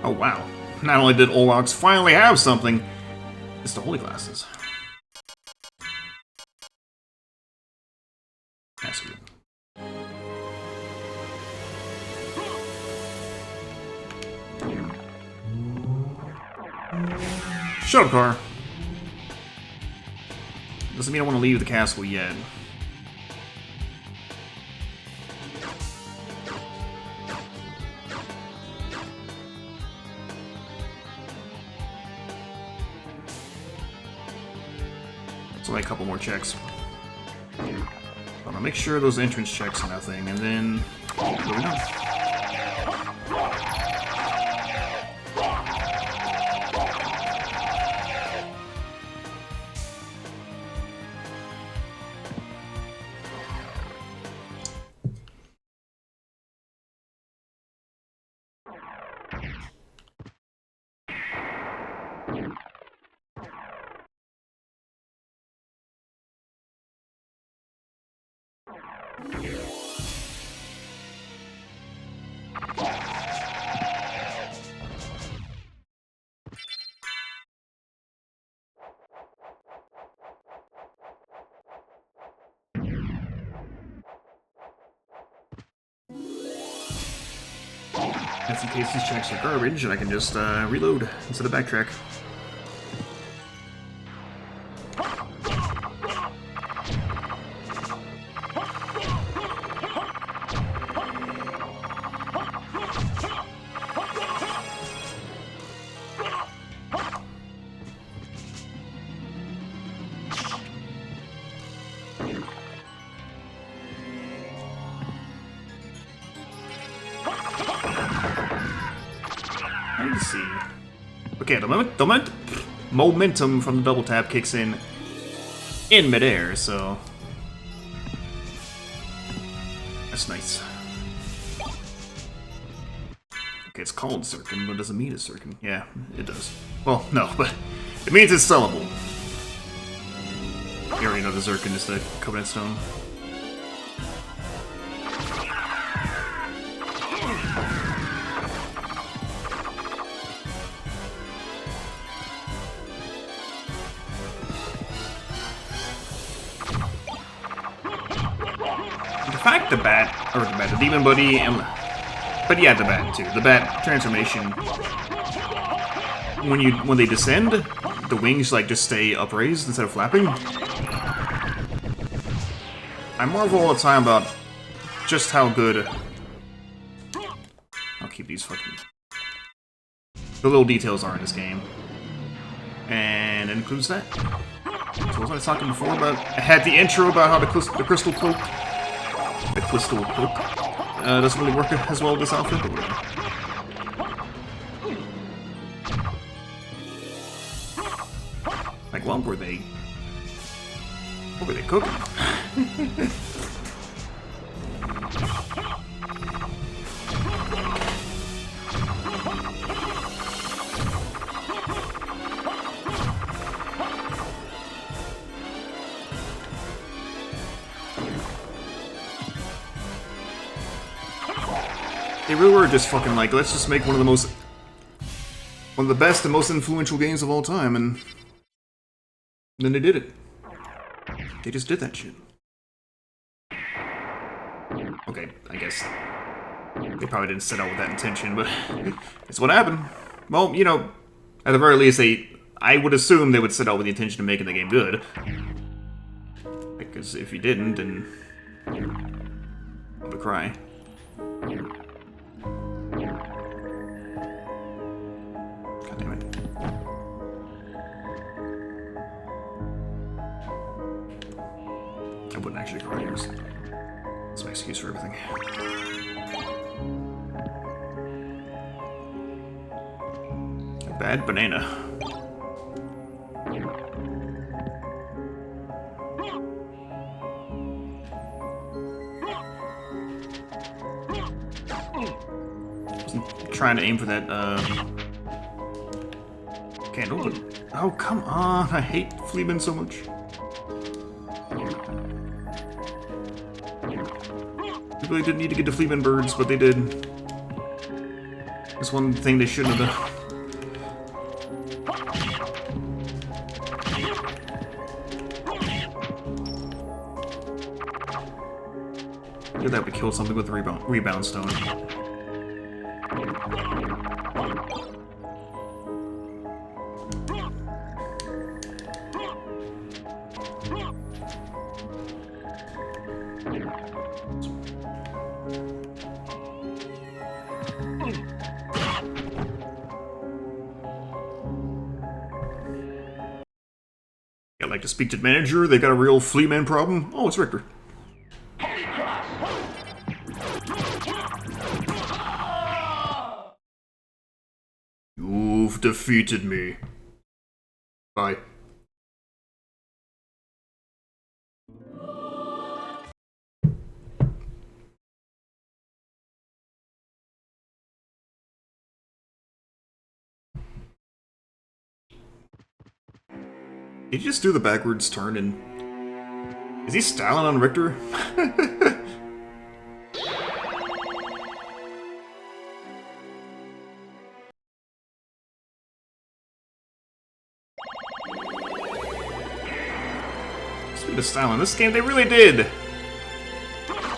Oh wow. Not only did Olrox finally have something, it's the Holy Glasses. That's good. Shut up, car. Doesn't mean I want to leave the castle yet. It's only a couple more checks. I'm gonna make sure those entrance checks are nothing, and then there we go. That's in case these checks are garbage, and I can just reload instead of backtrack. Let's see. Okay, the momentum from the double tap kicks in midair, so that's nice. Okay, it's called Zircon, but it doesn't mean it's Zircon. Yeah, it does. Well, no, but it means it's sellable. You already know the Zircon is the Covenant Stone. The Demon Buddy, but yeah, the bat too. The bat transformation. When they descend, the wings like just stay upraised instead of flapping. I marvel all the time about just how good. I'll keep these fucking. The little details are in this game, and it includes that. So was I talking before about? I had the intro about how the crystal cloak. The crystal cloak doesn't really work as well with this outfit, but whatever. Like, what were they cooking? They really were just fucking like, let's just make one of the best and most influential games of all time, and then they did it. They just did that shit. Okay, I guess they probably didn't set out with that intention, but it's what happened. Well, you know, at the very least, I would assume they would set out with the intention of making the game good. Because if you didn't, then I would cry. God damn it. I wouldn't actually cry. That's my excuse for everything. Bad banana. Wasn't trying to aim for that candle, but oh come on! I hate Fleamen so much. They really didn't need to get to Fleamen birds, but they did. That's one thing they shouldn't have done. Look at that, we killed something with a rebound stone. I'd like to speak to the manager. They got a real Fleaman problem. Oh, it's Richter. You've defeated me. Bye. Did he just do the backwards turn and... Is he styling on Richter? Speaking of styling, this game they really did!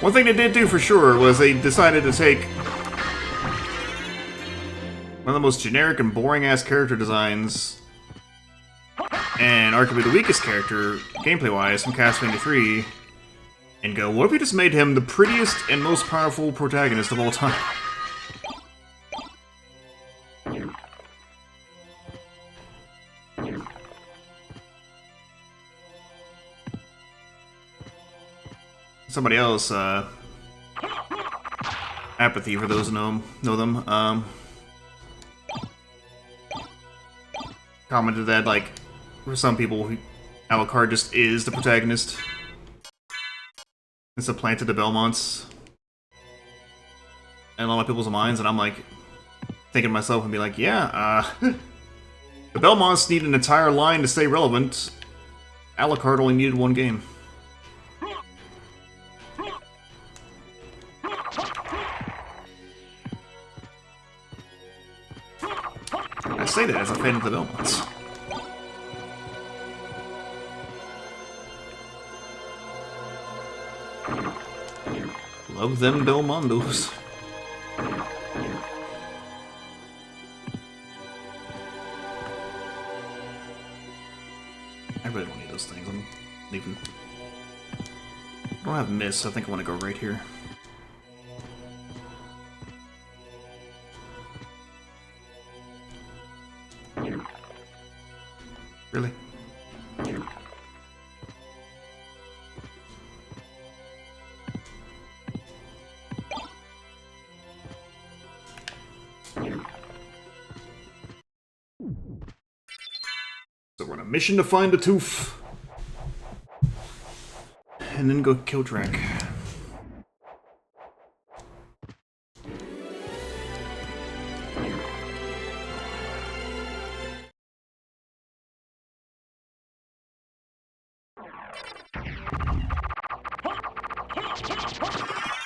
One thing they did do for sure was they decided to take one of the most generic and boring-ass character designs and arguably the weakest character, gameplay-wise, from Castlevania 3, and go, what if we just made him the prettiest and most powerful protagonist of all time? Somebody else, Apathy, for those who know them, commented that, like, for some people, Alucard just is the protagonist. It's supplanted the Belmonts in a lot of people's minds, and I'm like, thinking to myself and be like, yeah, the Belmonts need an entire line to stay relevant. Alucard only needed one game. I say that as a fan of the Belmonts. Love them Belmondos. I really don't need those things. I'm leaving. I don't have miss, so I think I want to go right here. Really? So we're on a mission to find a tooth. And then go kill Drac.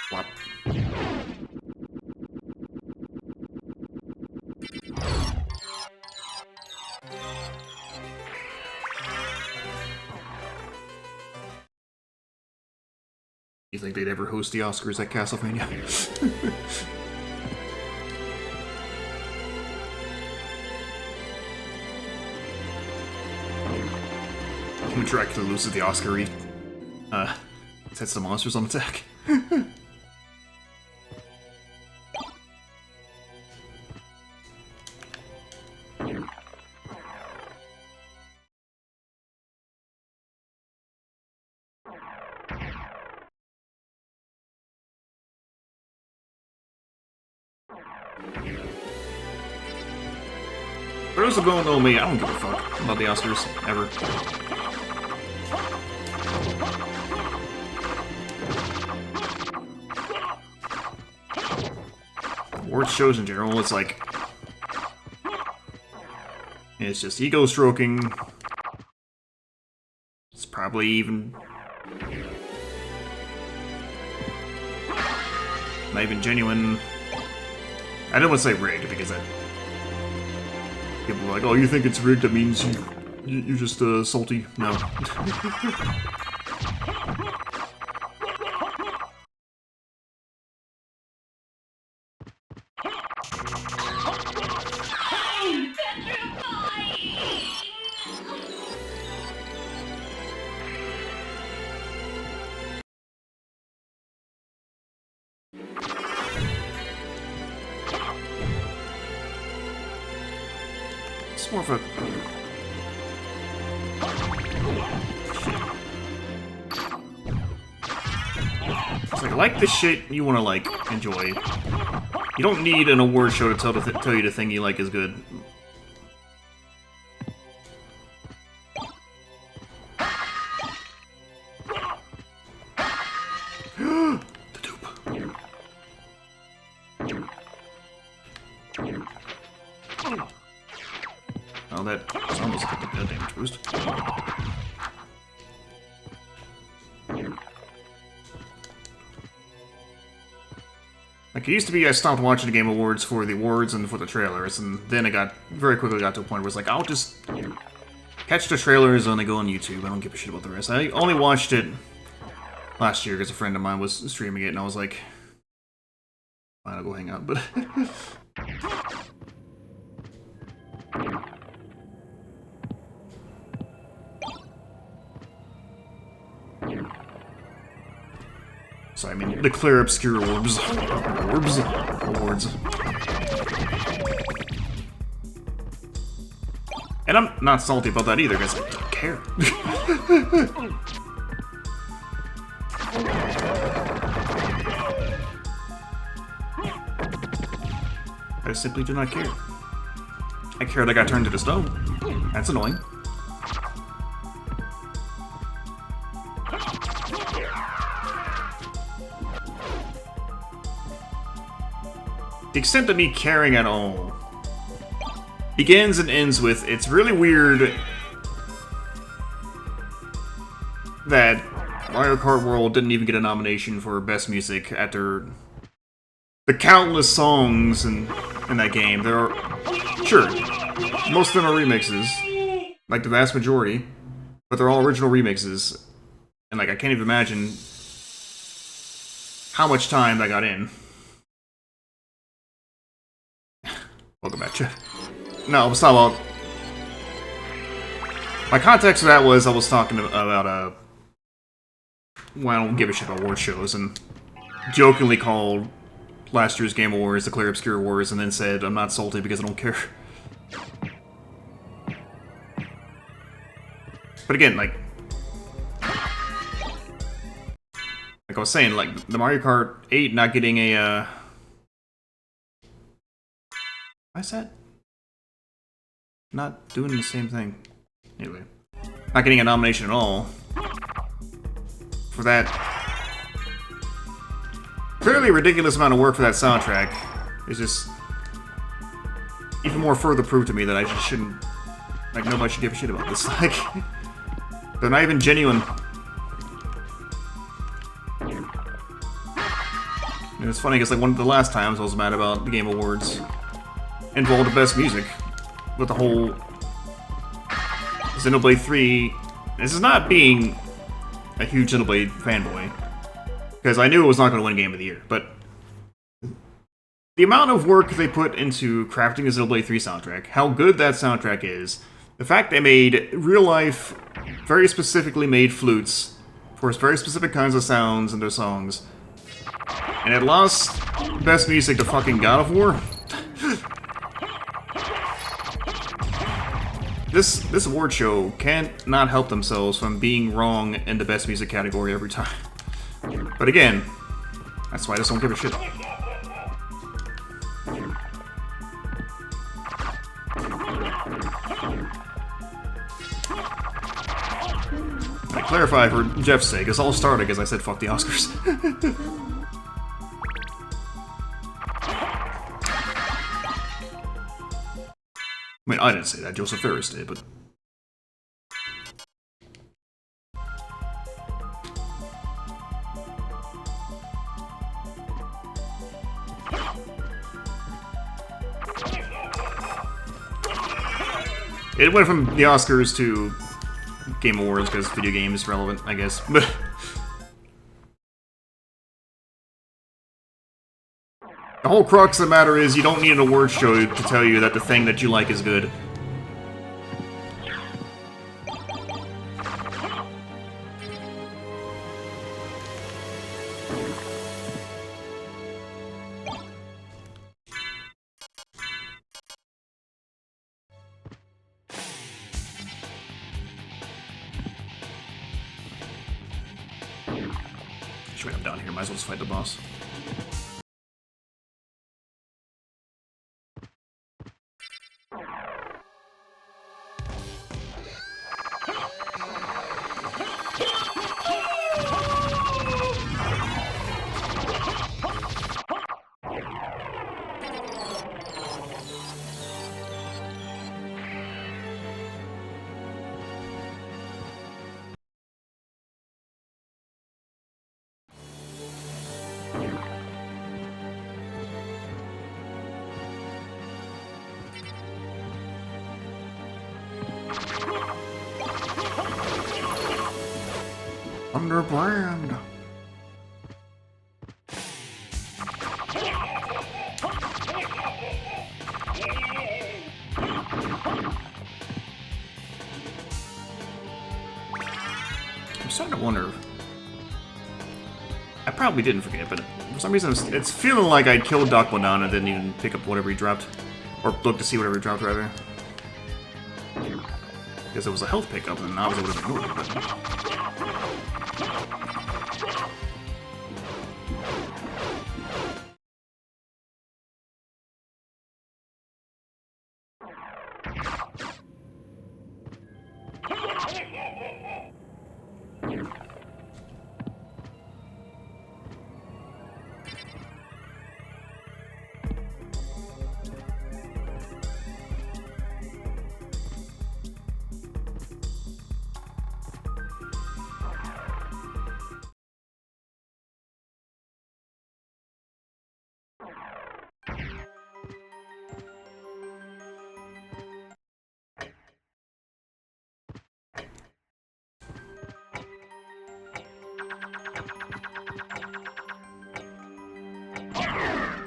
Flop. You think they'd ever host the Oscars at Castlevania? When Dracula loses the Oscar, he sets the monsters on attack. For those who don't know me, I don't give a fuck about the Oscars, ever. Awards shows in general, it's like... It's just ego stroking. It's probably even... not even genuine. I didn't want to say rigged because that... people are like, oh, you think it's rigged, that means you're just salty. No. It's more of a... It's like the shit you want to, like, enjoy. You don't need an award show to tell you the thing you like is good. The dupe. Oh, that was almost a good damage boost. Like, it used to be I stopped watching the Game Awards for the awards and for the trailers, and then it very quickly got to a point where it's like, I'll just catch the trailers and they go on YouTube. I don't give a shit about the rest. I only watched it last year because a friend of mine was streaming it, and I was like, fine, I'll go hang out, but... So, I mean, the clear, obscure orbs. Awards. And I'm not salty about that either, because I don't care. I simply do not care. I care that I got turned into stone. That's annoying. The extent of me caring at all begins and ends with, it's really weird that Mario Kart World didn't even get a nomination for Best Music after the countless songs in that game. There are, sure, most of them are remixes, like the vast majority, but they're all original remixes, and like I can't even imagine how much time that got in. Welcome back, Jeff. No, I was talking about... my context of that was I was talking about, well, I don't give a shit about award shows, and jokingly called last year's Game Awards the Clear Obscure Awards, and then said I'm not salty because I don't care. But again, like I was saying, like, the Mario Kart 8 not getting a, why is that not doing the same thing? Anyway, not getting a nomination at all for that clearly ridiculous amount of work for that soundtrack is just even more further proof to me that I just shouldn't, like, nobody should give a shit about this. Like, they're not even genuine. And it's funny because, like, one of the last times I was mad about the Game Awards involved the best music with the whole Xenoblade 3. This is not being a huge Xenoblade fanboy, because I knew it was not going to win Game of the Year, but the amount of work they put into crafting the Xenoblade 3 soundtrack, how good that soundtrack is, the fact they made real-life, very specifically made flutes for very specific kinds of sounds in their songs, and it lost best music to fucking God of War. This award show can't not help themselves from being wrong in the best music category every time. But again, that's why I just don't give a shit. To clarify for Jeff's sake, this all started because I said fuck the Oscars. I mean, I didn't say that, Joseph Ferris did, but... It went from the Oscars to Game Awards because video game is relevant, I guess. But the whole crux of the matter is you don't need an award show to tell you that the thing that you like is good. Straight up down here, might as well just fight the boss. Underbrand. I'm starting to wonder. I probably didn't forget, but for some reason it's feeling like I killed Doc Bonan and didn't even pick up whatever he dropped. Or look to see whatever he dropped, rather. Because it was a health pickup, and I was able to ignore it, but...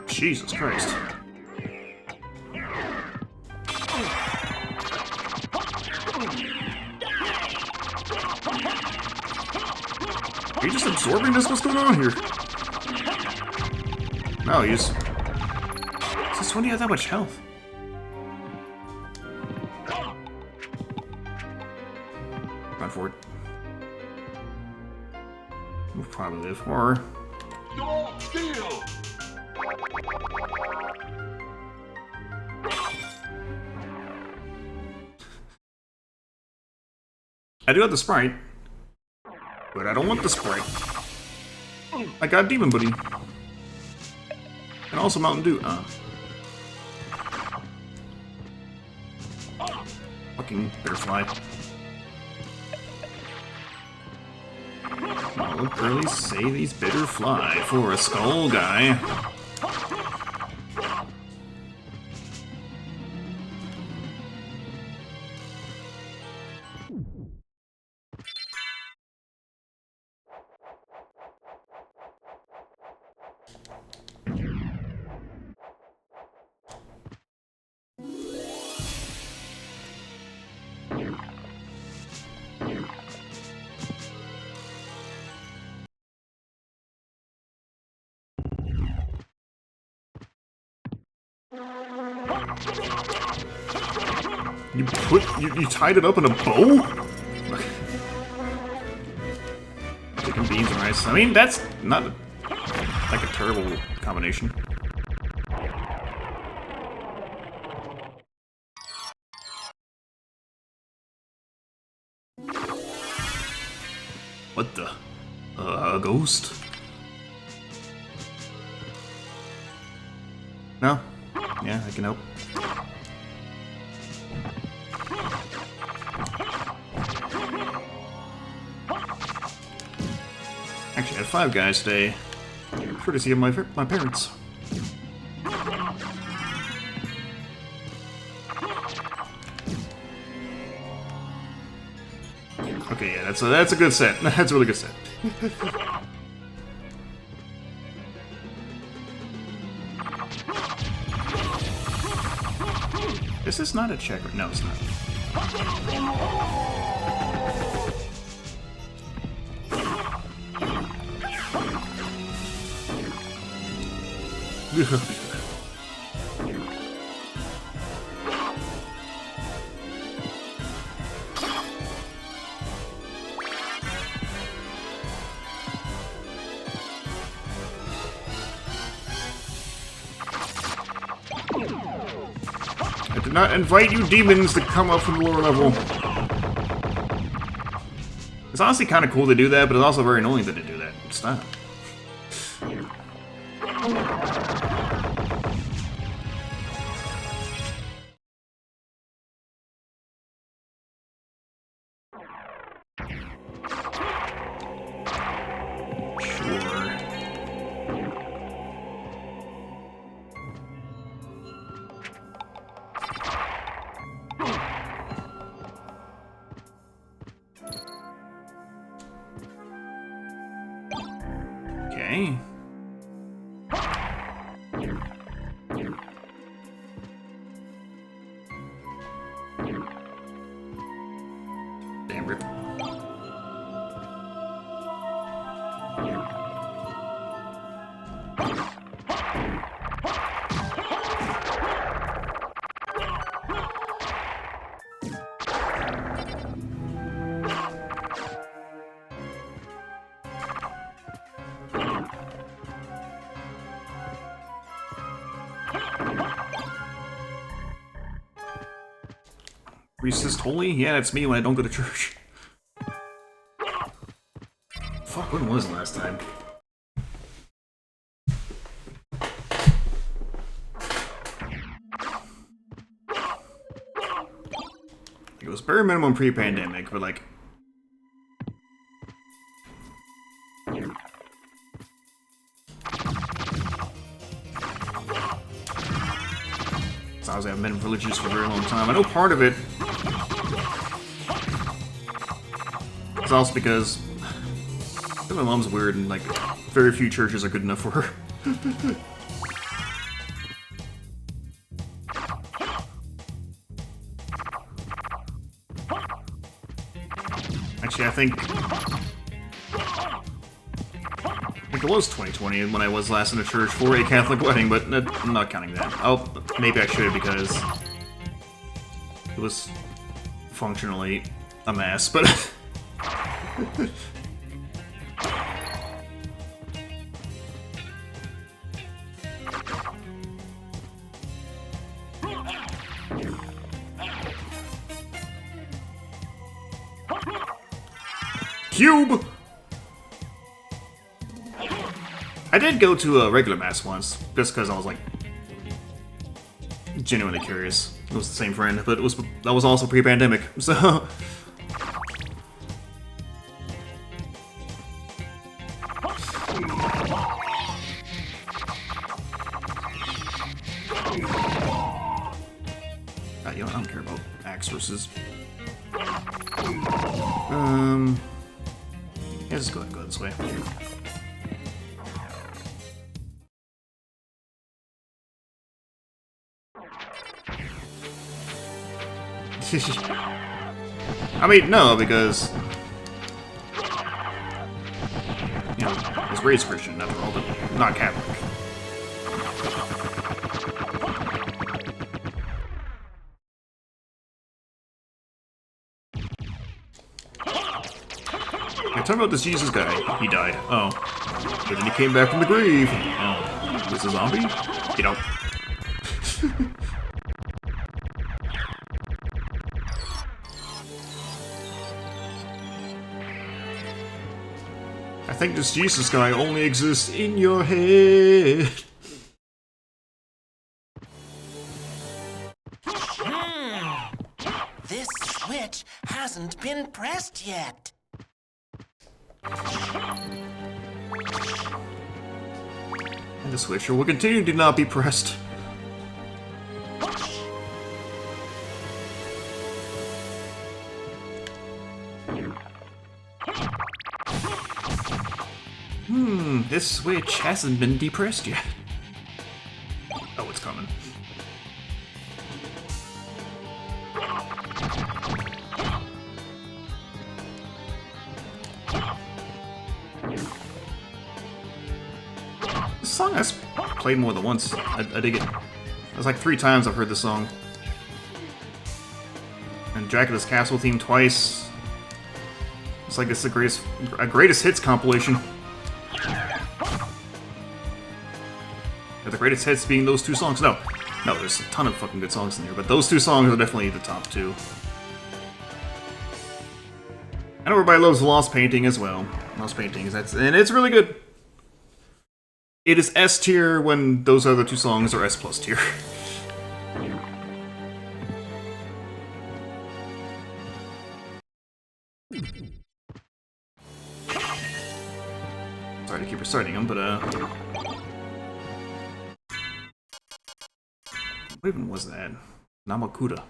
Jesus Christ. Are you just absorbing this? What's going on here? No, he's... Since when do you have that much health? Run for it. We'll probably live. Or... I do have the Sprite, but I don't want the Sprite. I got Demon Buddy. And also Mountain Dew. Fucking better fly. I'll early say these better fly for a skull guy. You tied it up in a bow? Chicken, beans, and rice. I mean, that's not like a terrible combination. What the? A ghost? No? Yeah, I can help. Actually, I had 5 guys today, courtesy of my parents. Okay, yeah, that's a good set. That's a really good set. Is this not a check? No, it's not. I did not invite you demons to come up from the lower level. It's honestly kind of cool to do that, but it's also very annoying that they do that. Stop. Okay. Damn rip. Resist holy? Yeah, it's me when I don't go to church. Fuck, when was the last time? It was bare minimum pre-pandemic, but like... I haven't been religious for a very long time. I know part of it is also because my mom's weird and like very few churches are good enough for her. Actually, I think it was 2020 when I was last in a church for a Catholic wedding, but I'm not counting that. Maybe I should because it was functionally a mess, but... Cube! I did go to a regular mass once, just because I was like genuinely curious. It was the same friend, but that was also pre-pandemic, so you know, I don't care about axe versus. Yeah, just go ahead and go this way. I mean, no, because you know, I was raised Christian after all, but not Catholic. Yeah, talk about this Jesus guy. He died. Oh. But then he came back from the grave. Oh. Was a zombie? You know. I think this Jesus guy only exists in your head. This switch hasn't been pressed yet. And the switcher will continue to not be pressed. This switch hasn't been depressed yet. Oh, it's coming. This song I've played more than once. I dig it. It's like 3 times I've heard this song. And Dracula's Castle theme twice. It's like it's the greatest hits compilation. The greatest hits being those 2 songs. No, there's a ton of fucking good songs in here, but those 2 songs are definitely the top 2. I know everybody loves Lost Painting as well. Lost Paintings, and it's really good. It is S tier when those other 2 songs are S plus tier. Sorry to keep reciting them, but what even was that? Namakuta.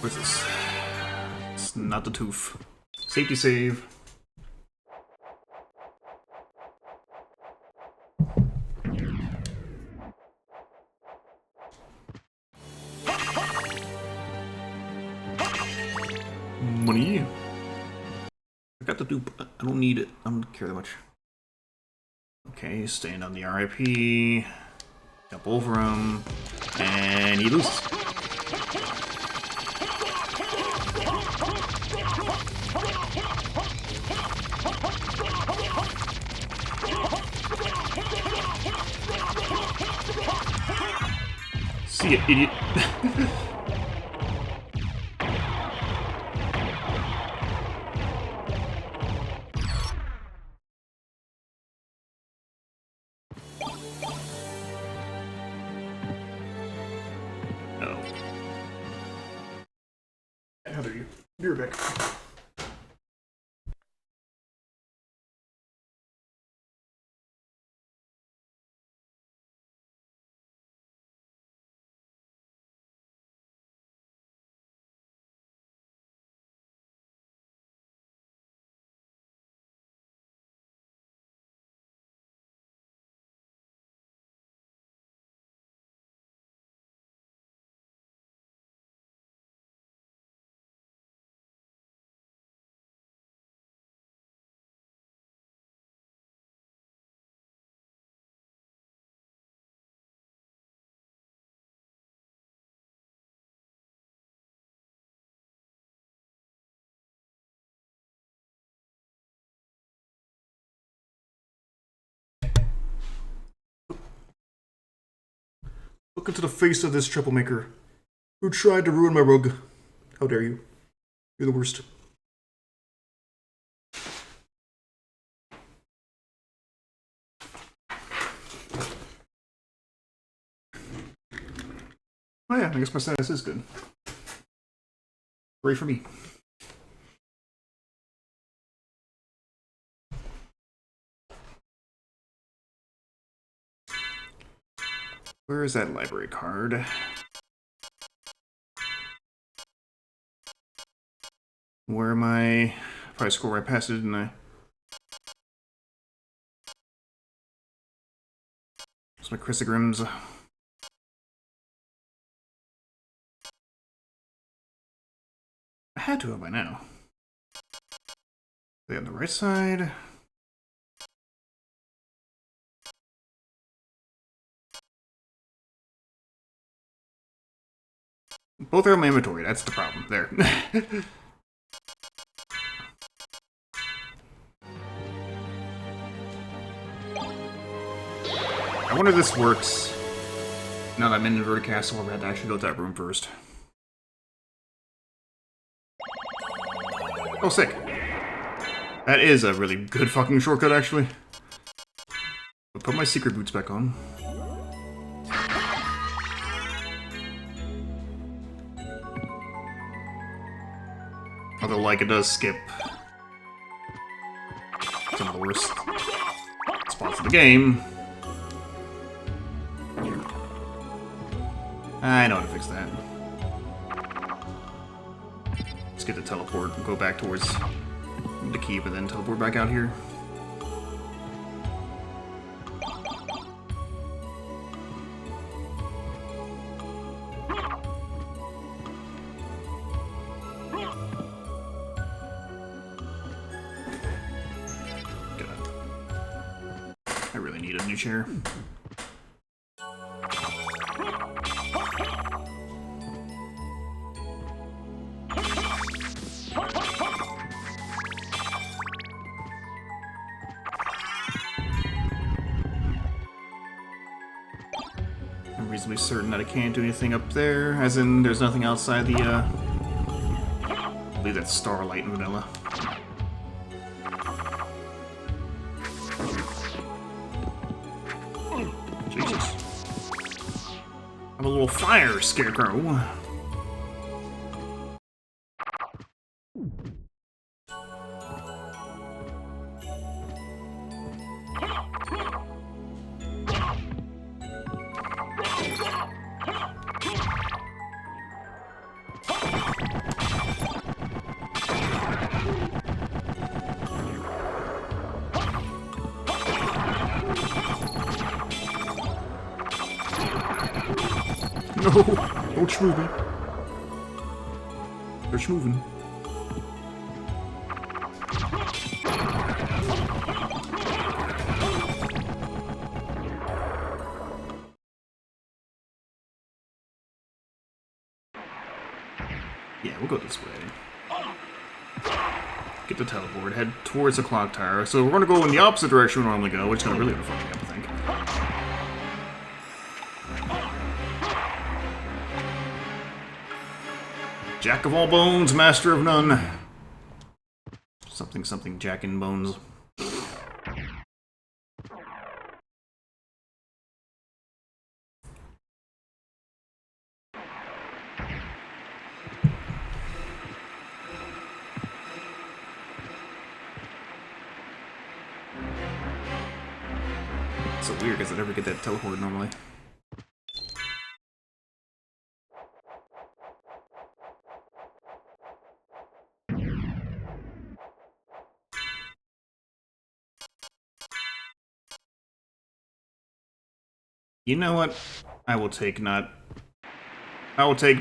What is this? It's not the tooth. Safety save. Money. I got the dupe. I don't need it. I don't care that much. Okay, stand on the RIP. Jump over him. And he loses. See ya, idiot. Oh. How dare you? Be right back. Look into the face of this troublemaker who tried to ruin my rug. How dare you? You're the worst. Oh yeah, I guess my status is good. Great for me. Where is that library card? Where am I? Probably scroll right past it, didn't I? It's my Chrysogrims. I had to have by now. They on the right side. Both are in my inventory, that's the problem. There. I wonder if this works now that I'm in Inverted Castle, or I had to actually go to that room first. Oh, sick. That is a really good fucking shortcut, actually. I'll put my secret boots back on. Although, like, it does skip some of the worst spots of the game. I know how to fix that. Let's get the teleport and go back towards the keep and then teleport back out here. I really need a new chair. I'm reasonably certain that I can't do anything up there, as in there's nothing outside the, I believe that's Starlight and Vanilla. Jesus. I'm a little fire scarecrow. No, don't schmove me. They're schmoving. Yeah, we'll go this way. Get the teleport, head towards the clock tower. So we're gonna go in the opposite direction we normally go, which is gonna really fuck me up, I think. Jack of all bones, master of none. Something, something, Jack in bones. It's so weird because I never get that teleport normally. You know what? I will take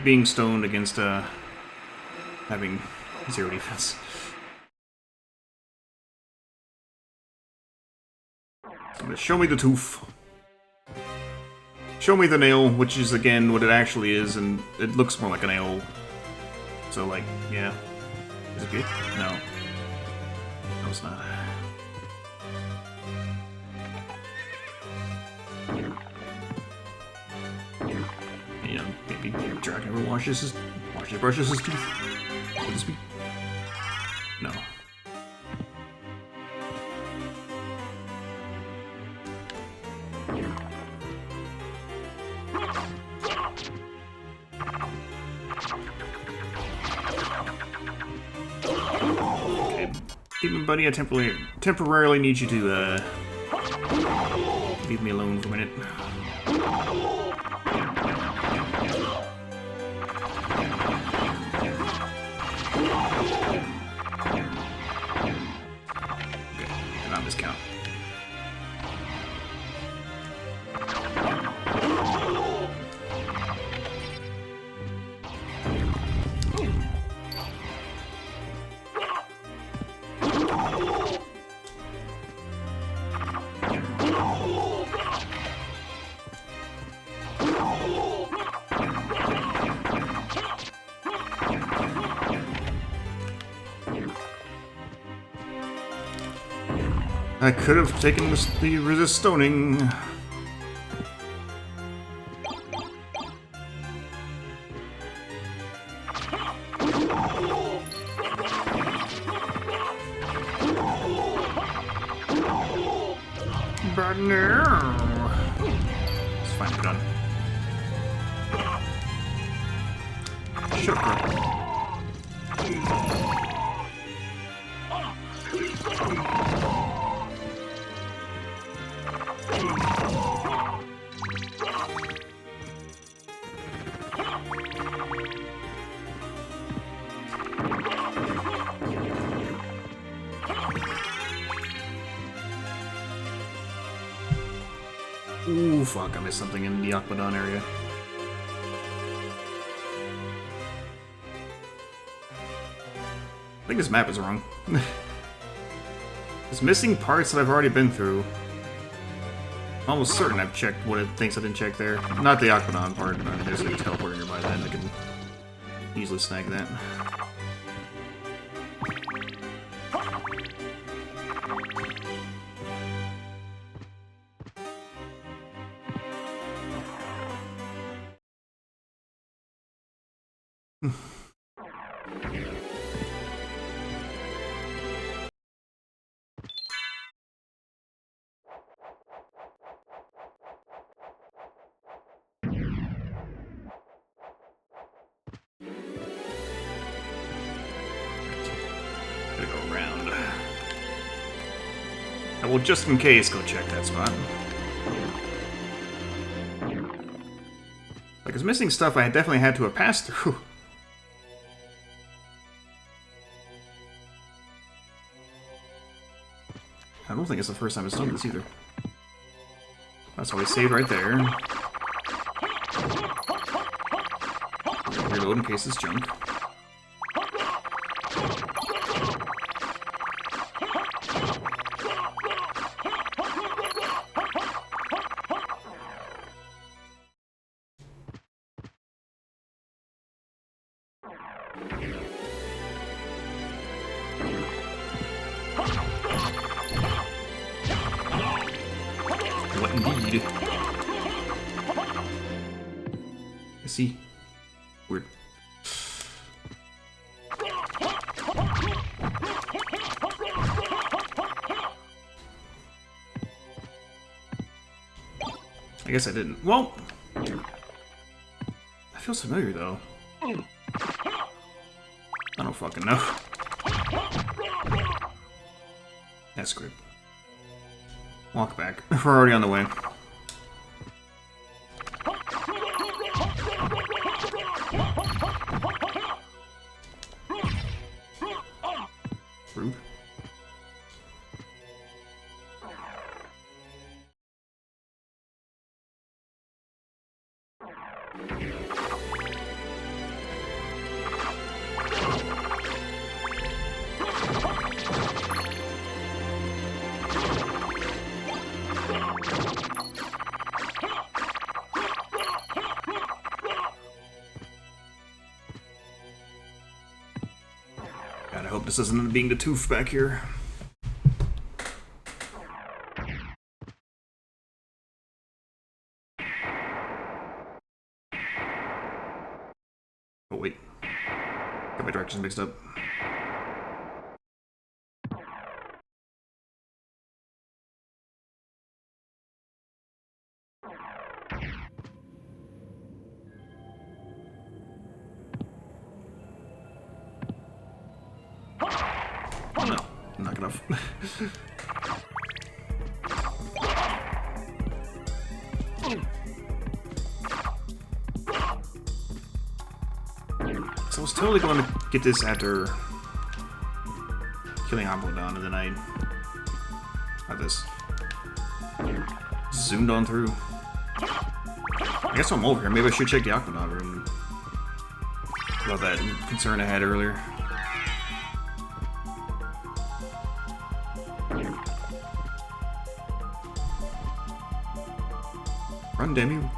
being stoned against having 0 defense. So show me the tooth. Show me the nail, which is again what it actually is, and it looks more like a nail. So like, yeah. Is it good? No. No, it's not. You know, maybe Dragon ever brushes his teeth. Would this be? No. buddy? I temporarily need you to, leave me alone for a minute. Okay, not discount. I could have taken the resist stoning. But no. It's fine, we're done. Shut up, bro. Ooh, fuck, I missed something in the Aquadon area. I think this map is wrong. It's missing parts that I've already been through. I'm almost certain I've checked what it thinks I didn't check there. Not the Aquadon part, but I mean, there's a teleporter nearby that, and I can easily snag that. Gotta go around. I will just in case go check that spot. Like, it's missing stuff I definitely had to have passed through. I don't think it's the first time I've done this either. That's always saved right there. Reload in case it's junk. What indeed? I see. Weird. I guess I didn't. Well, that feels familiar though. I don't fucking know. That's great. Walk back. We're already on the way. Rude. God, I hope this doesn't end up being the tooth back here. Oh wait, got my directions mixed up. quick enough. So I was totally going to get this after killing Aquadon, and then I have this zoomed on through. I guess I'm over here. Maybe I should check the Aquadon room about that concern I had earlier. Run, damn you.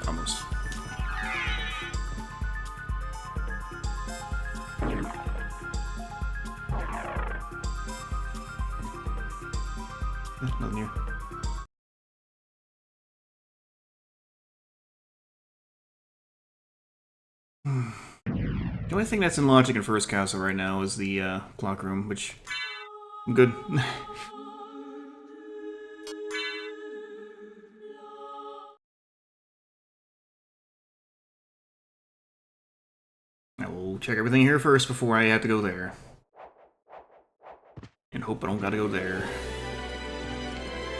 Almost. Nothing here. The only thing that's in logic in First Castle right now is the clock room, which I'm good. I will check everything here first before I have to go there. And hope I don't gotta go there.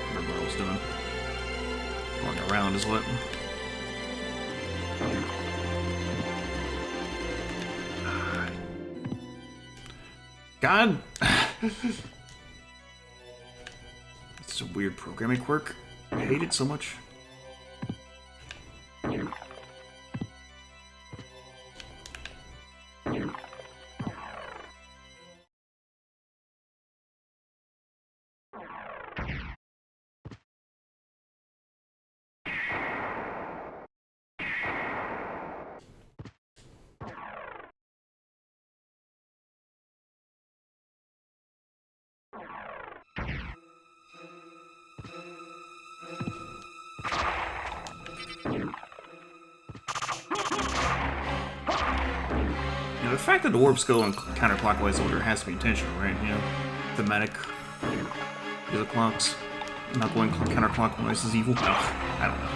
Remember what I was doing. Going around is what. God! It's a weird programming quirk. I hate it so much. You know, the fact that the orbs go in counterclockwise order has to be intentional, right? You know, thematic. The clocks not going counterclockwise is evil. No, I don't know.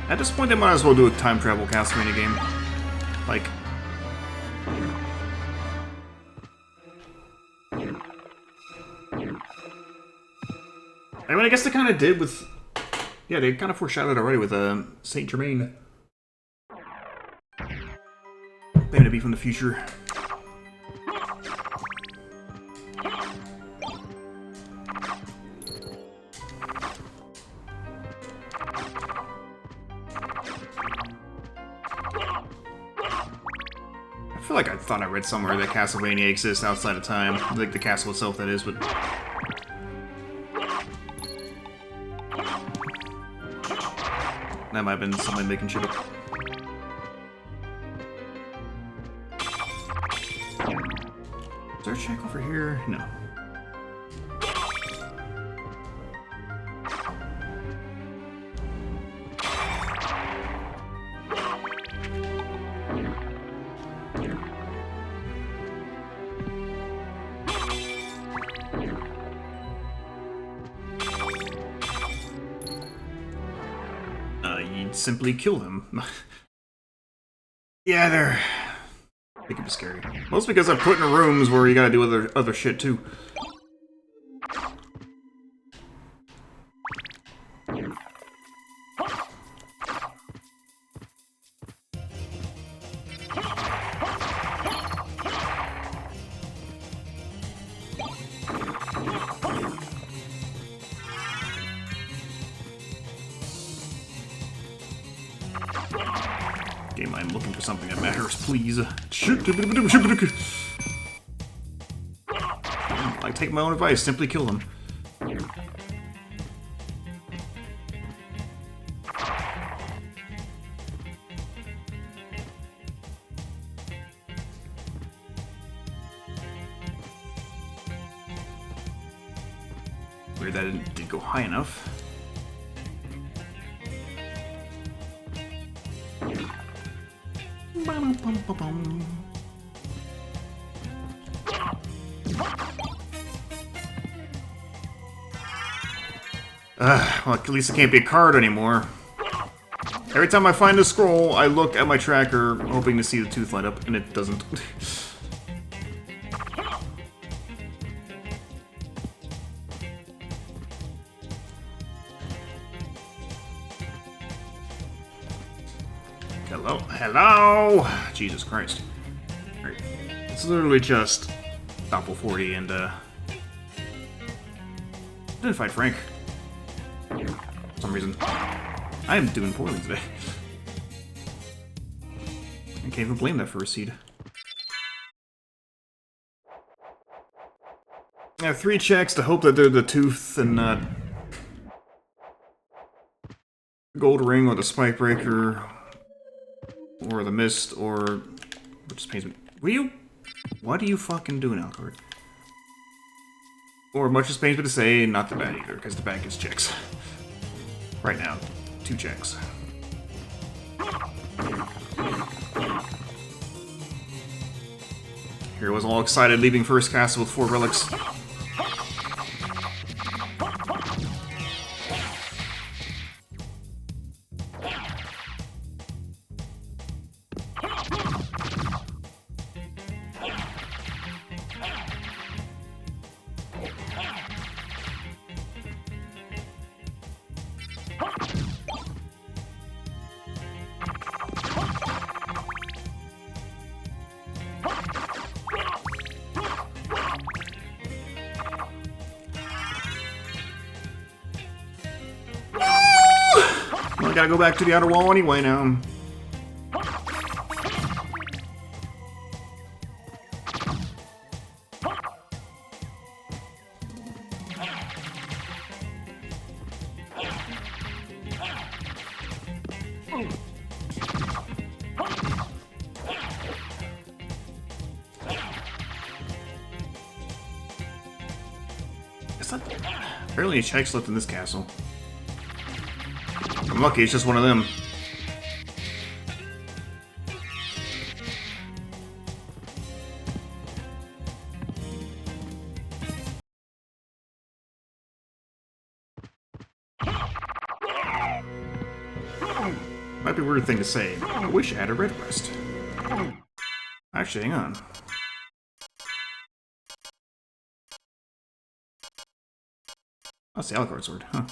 At this point, they might as well do a time travel Castlevania game. Like, I mean, I guess they kind of did with, yeah, they kind of foreshadowed already with Saint Germain. Claiming to be from the future. I feel like I thought I read somewhere that Castlevania exists outside of time. Like the castle itself, that is, but... that might have been somebody making shit up. Is there a check over here? No. You'd simply kill them. Yeah, they can be scary. Mostly because I'm put in rooms where you gotta do other shit too. Game, I'm looking for something that matters, please. I take my own advice, simply kill them. Weird that it didn't go high enough. Well, at least it can't be a card anymore. Every time I find a scroll, I look at my tracker, hoping to see the tooth light up, and it doesn't. Hello? Hello? Jesus Christ. Alright. It's literally just Doppel 40 and, didn't fight Frank. For some reason. I am doing poorly today. I can't even blame that first seed. I have 3 checks to hope that they're the tooth and not gold ring or the spike breaker or the mist or which pains me. Will you? What are you fucking doing, Alcard? Or much as pains me to say, not the bat either, because the bat gets checks. Right now, 2 checks. Here was all excited, leaving first castle with 4 relics. Well, I gotta go back to the outer wall anyway now. It's not barely any checks left in this castle. I'm lucky, it's just one of them. Might be a weird thing to say. I wish I had a red rest. Actually, hang on. That's the Alucard sword, huh?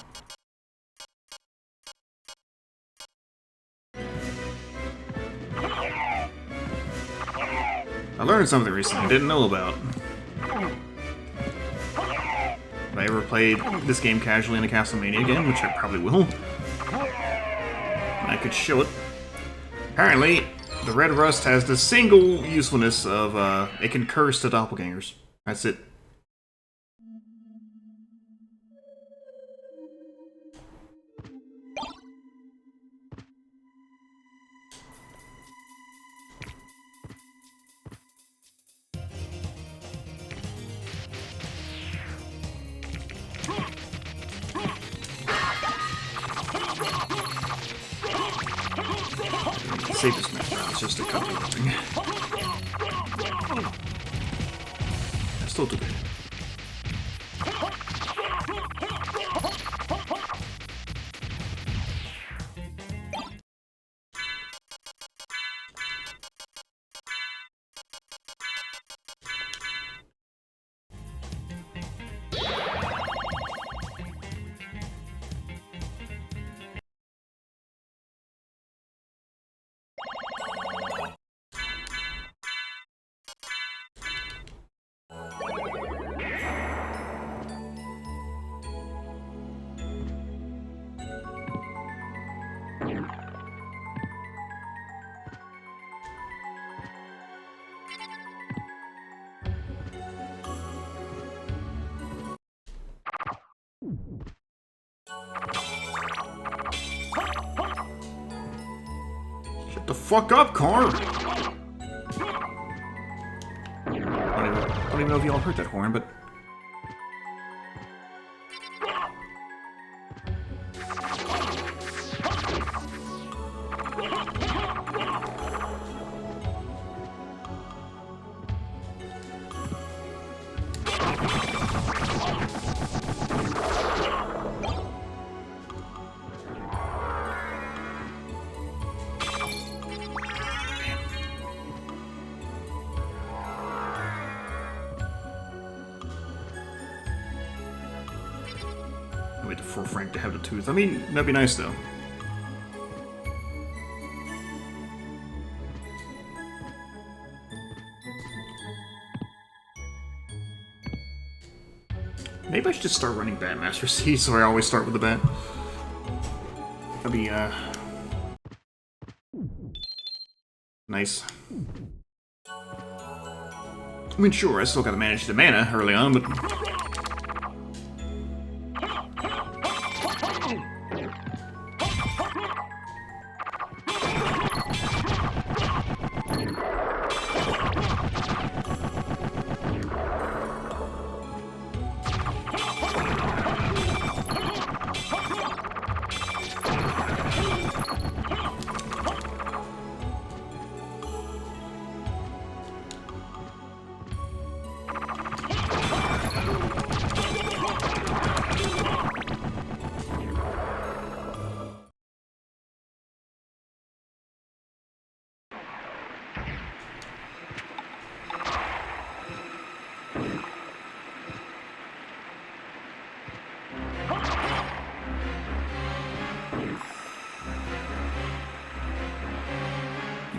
I learned something recently I didn't know about. If I ever played this game casually in a Castlevania game, which I probably will, I could show it. Apparently, the red rust has the single usefulness of, it can curse the doppelgangers. That's it. Save this map now, it's just a couple of things. That's still too bad. Shut the fuck up, car! I don't even know if y'all heard that horn, but... wait for Frank to have the tooth. I mean, that'd be nice though. Maybe I should just start running Batmaster C, so I always start with the bat. That'd be, nice. I mean, sure, I still gotta manage the mana early on, but...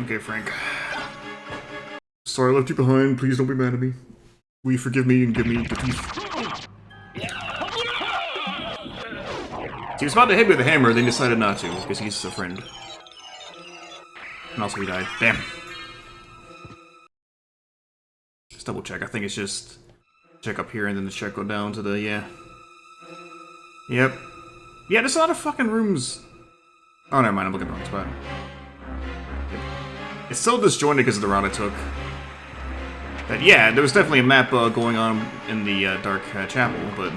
Okay, Frank. Sorry I left you behind. Please don't be mad at me. Will you forgive me and give me the teeth? He was about to hit me with a hammer, then decided not to, because he's a friend. And also he died. Damn. Just double check. I think it's just check up here and then the check go down to the, yeah. Yep. Yeah, there's a lot of fucking rooms. Oh, never mind. I'm looking at the wrong spot. It's so disjointed because of the route I took. But yeah, there was definitely a map going on in the Dark Chapel, but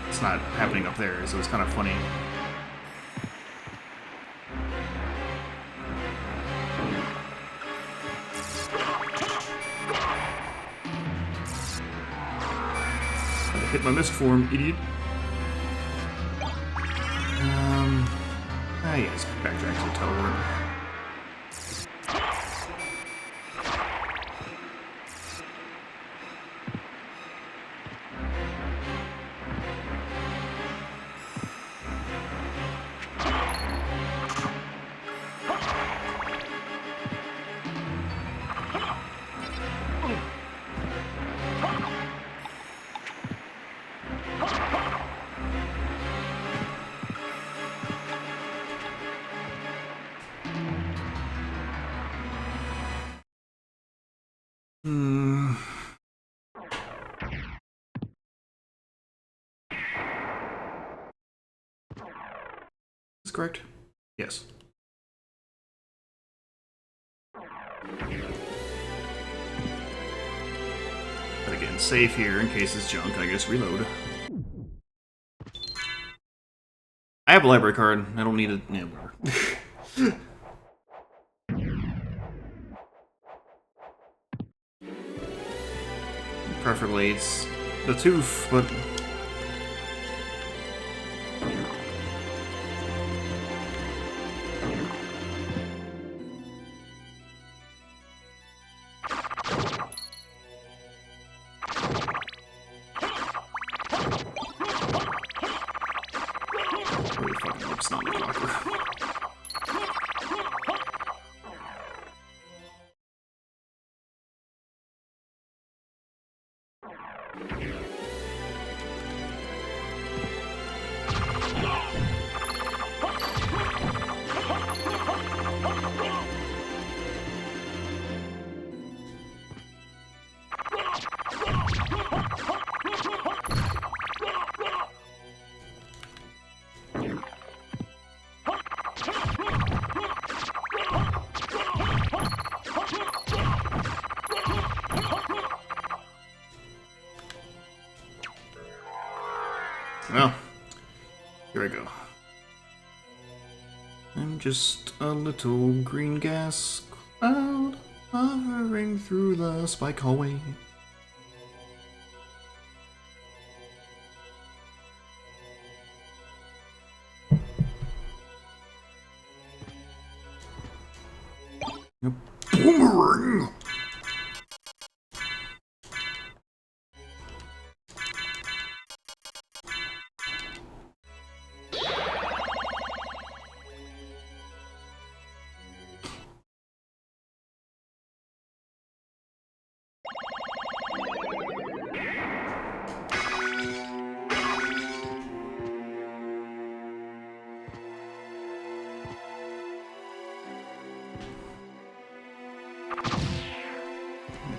it's not happening up there, so it's kind of funny. I hit my mist form, idiot. Yeah, let's backtrack to the teleport. That's correct? Yes. But again, save here in case it's junk, I guess reload. I have a library card, I don't need it. Yeah, whatever. Preferably it's the tooth, but... Really fucking hope it's not the blocker. Well, here I go. I'm just a little green gas cloud hovering through the spike hallway. A boomerang!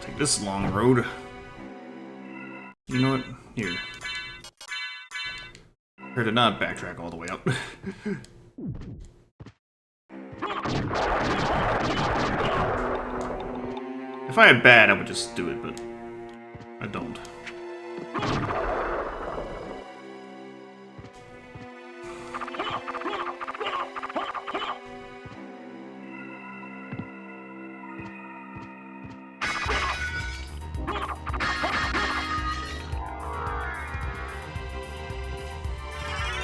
Take this long road. You know what? Here. Here to not backtrack all the way up. If I had bad, I would just do it, but I don't.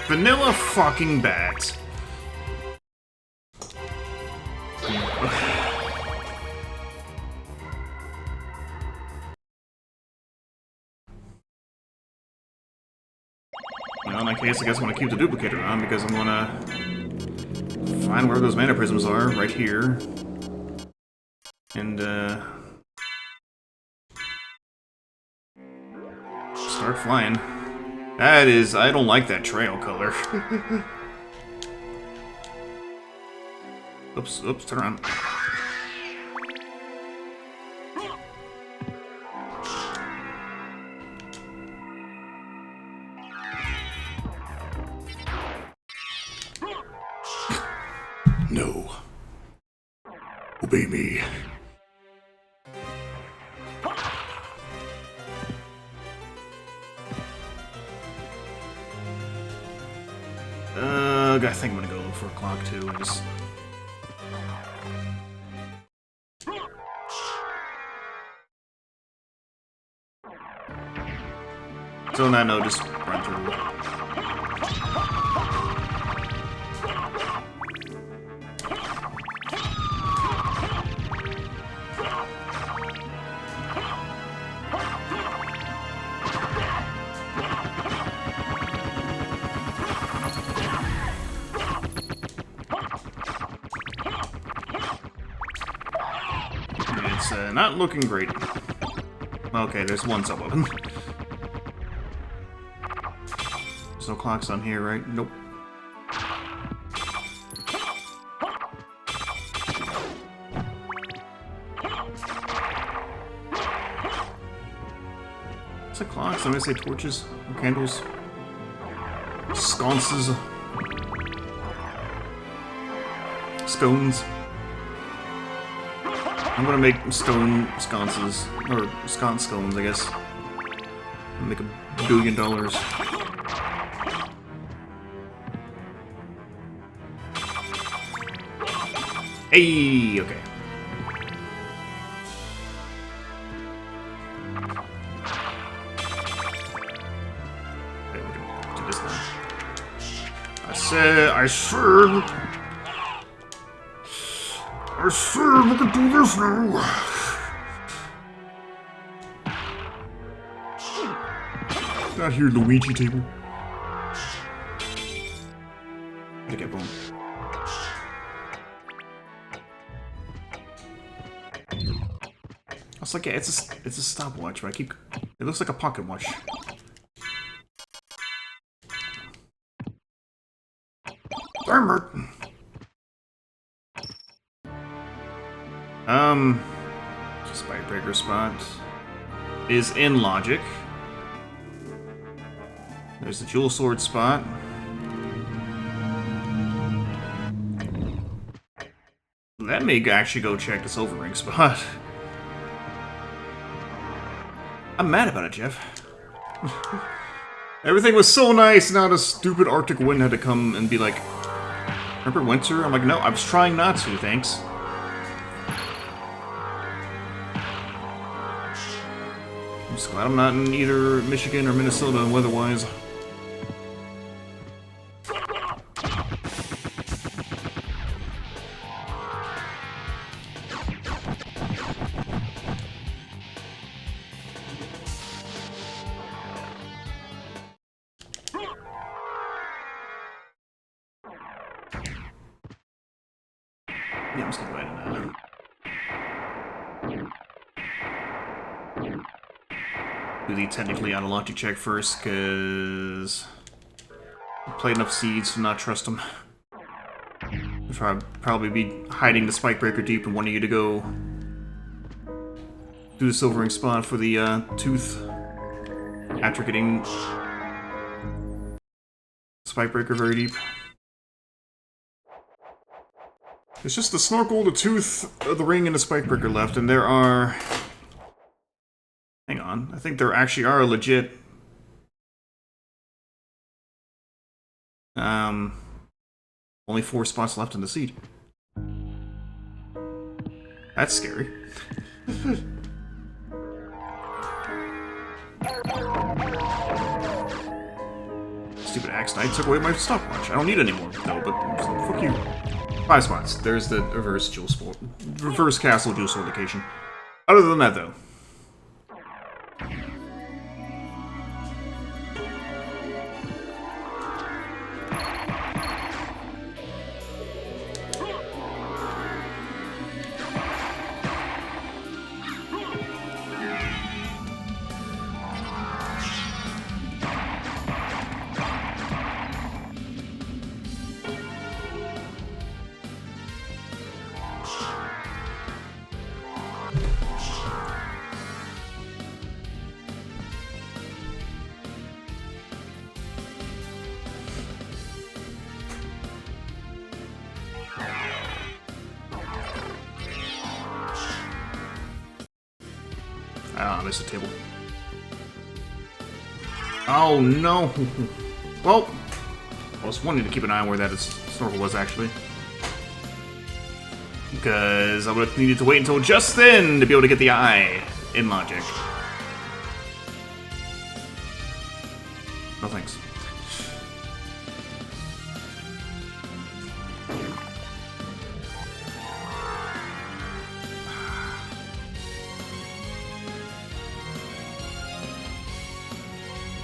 Vanilla fucking bat. Well, in that case, I guess I'm gonna keep the duplicator on because I'm gonna find where those mana prisms are, right here. And, start flying. That is, I don't like that trail color. Oops, oops, turn around. No. Obey me. I think I'm gonna go look for a clock too. And just... So on that note, just run through. It's not looking great. Okay, there's one sub-weapon. There's no clocks on here, right? Nope. What's the clocks? I'm gonna say torches or candles. Sconces. Scones. I'm gonna make stone sconces, or scones, I guess. I'll make $1 billion. Hey, okay. Okay, we can do this now. I said we can do this now. Not here, Luigi table. Okay, boom. I was like, yeah, it's a stopwatch, but it looks like a pocket watch. Damn it. Spikebreaker spot is in logic. There's the jewel sword spot. Let me actually go check the silver ring spot. I'm mad about it, Jeff. Everything was so nice, now the stupid Arctic wind had to come and be like, remember winter? I'm like, no, I was trying not to, thanks. I'm just glad I'm not in either Michigan or Minnesota weather-wise. Yeah, I'm just gonna go ahead and do the technically out of logic check first, because I played enough seeds to not trust them. I'd probably be hiding the Spikebreaker deep and wanting you to go do the silvering spot for the tooth after getting Spike Breaker very deep. It's just the snorkel, the tooth, the ring, and the Spike Breaker left, and there are... Hang on, I think there actually are legit... only 4 spots left in the seed. That's scary. Stupid Axe Knight took away my stopwatch. I don't need it anymore, though, but fuck you. 5 spots. There's the reverse reverse castle dual sword location. Other than that, though. Ah, I missed the table. Oh, no! Well, I was wanting to keep an eye on where that snorkel was, actually. Because I would have needed to wait until just then to be able to get the eye in logic. No thanks.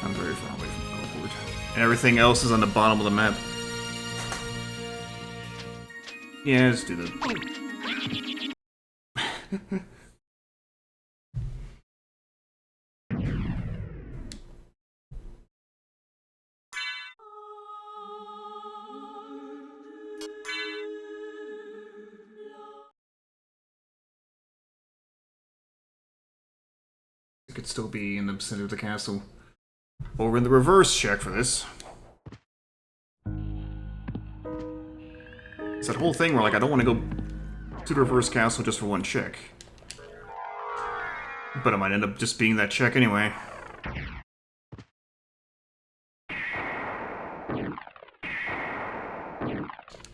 I'm very far away from the teleport. And everything else is on the bottom of the map. Yeah, let's do that. It could still be in the center of the castle. But we're in the reverse check for this. It's that whole thing where, like, I don't want to go to the reverse castle just for one check. But it might end up just being that check anyway.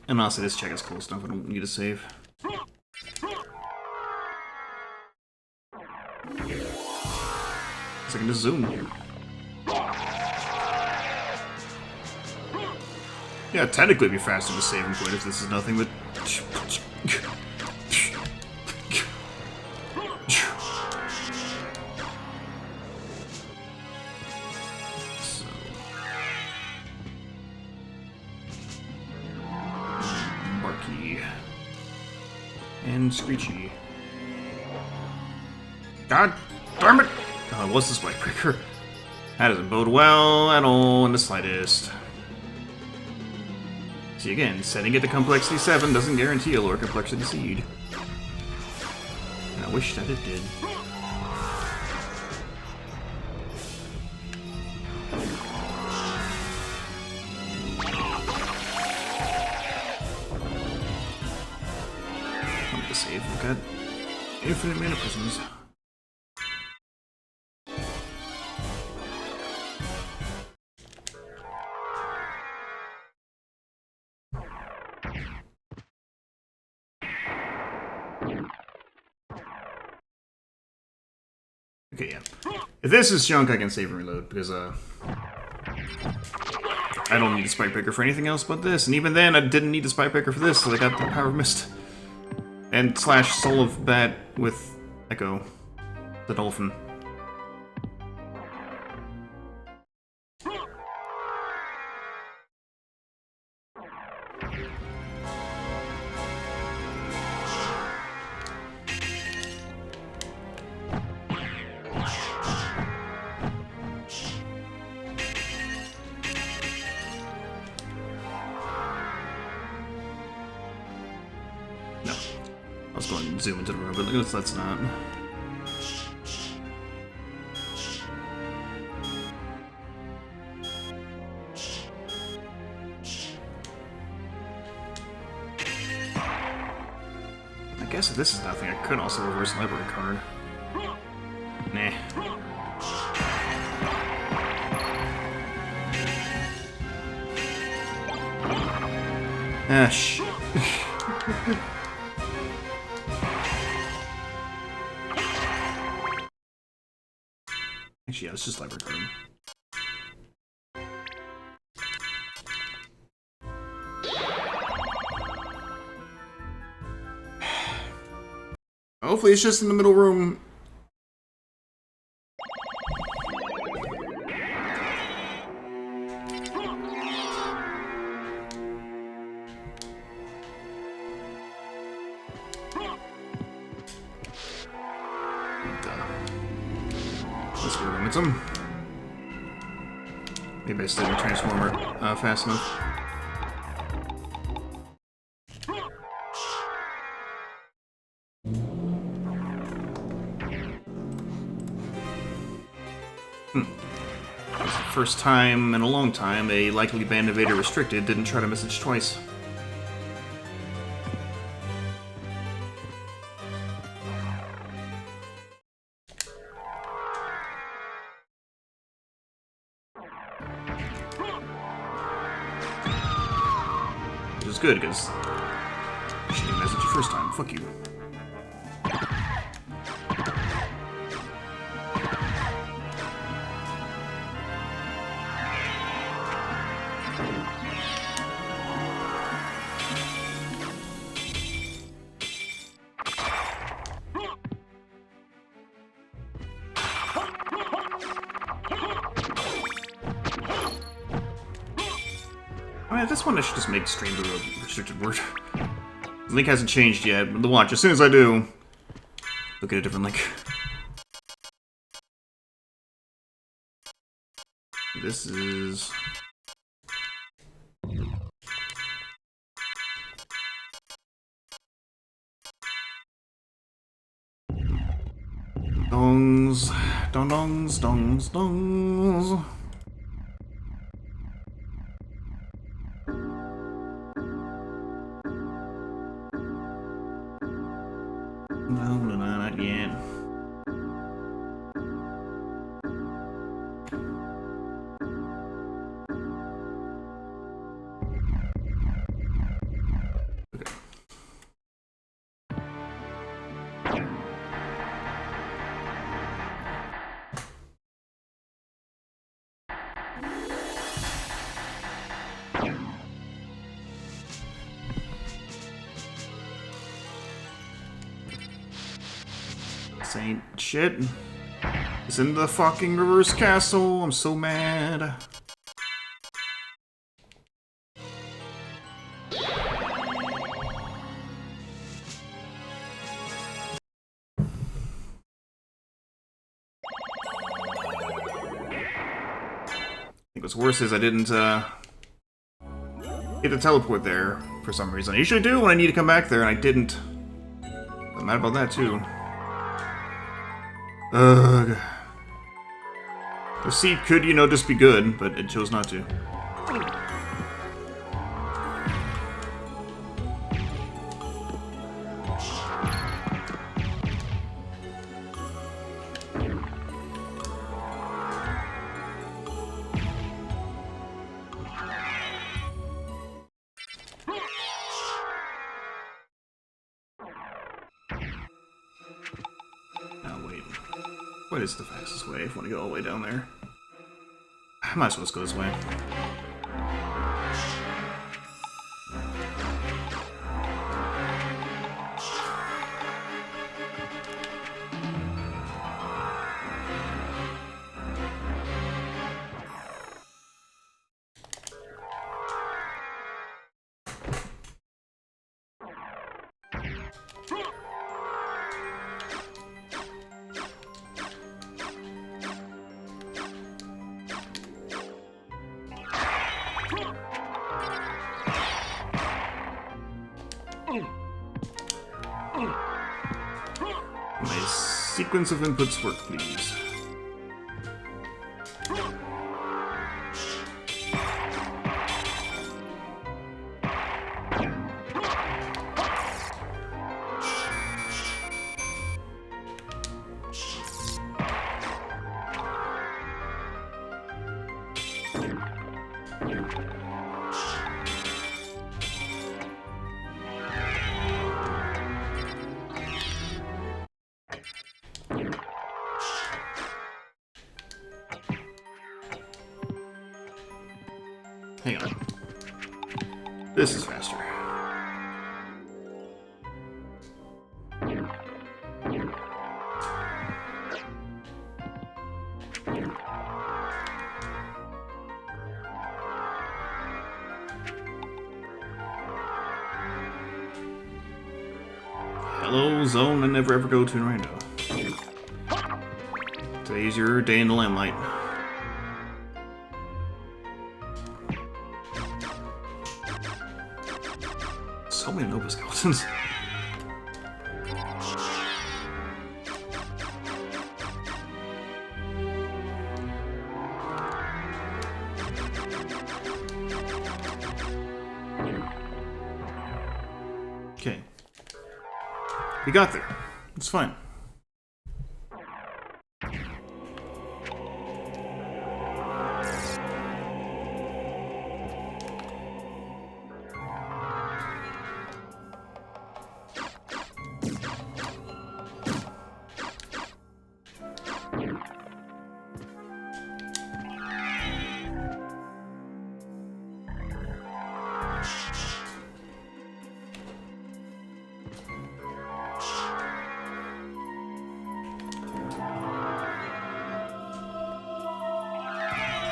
And honestly, this check is close enough, I don't need a save. So I can just zoom. Yeah, technically it'd be faster to save and quit if this is nothing but... So... Marky. And Screechy. God damn it! Oh, it was the Spike Breaker. That doesn't bode well at all in the slightest. See, again, setting it to complexity 7 doesn't guarantee a lower complexity seed. And I wish that it did. I'm gonna save. We've got infinite mana prisms. Okay, yeah. If this is junk, I can save and reload, because, I don't need a Spike Breaker for anything else but this, and even then, I didn't need a Spike Breaker for this, so I got the Power of Mist. And slash Soul of Bat with Echo, the Dolphin. No. I was going to zoom into the room, but let's not. this is nothing, I could also reverse library card. Nah. Ah, shh. Actually, yeah, it's just library card. Hopefully it's just in the middle room. Let's go momentum. Maybe I just didn't transform her fast enough. First time in a long time a likely band evader restricted didn't try to message twice. Which is good, because she didn't message the first time. Fuck you. At this one, I should just make stream to a restricted word. The link hasn't changed yet, but watch. As soon as I do, look at a different link. This is... dongs, dongs, dongs, dongs. No, not yet. Okay. This ain't shit. It's in the fucking reverse castle. I'm so mad. I think what's worse is I didn't get to teleport there for some reason. I usually do when I need to come back there, and I didn't. I'm mad about that too. Ugh. The seed could, you know, just be good, but it chose not to. What is the fastest way if I want to go all the way down there? I might as well just go this way. My sequence of inputs work, please. Hang on. This is faster. Hello, zone I never ever go to in Rando. Today's your day in the limelight. So many Nova Skeletons. Okay. We got there. It's fine.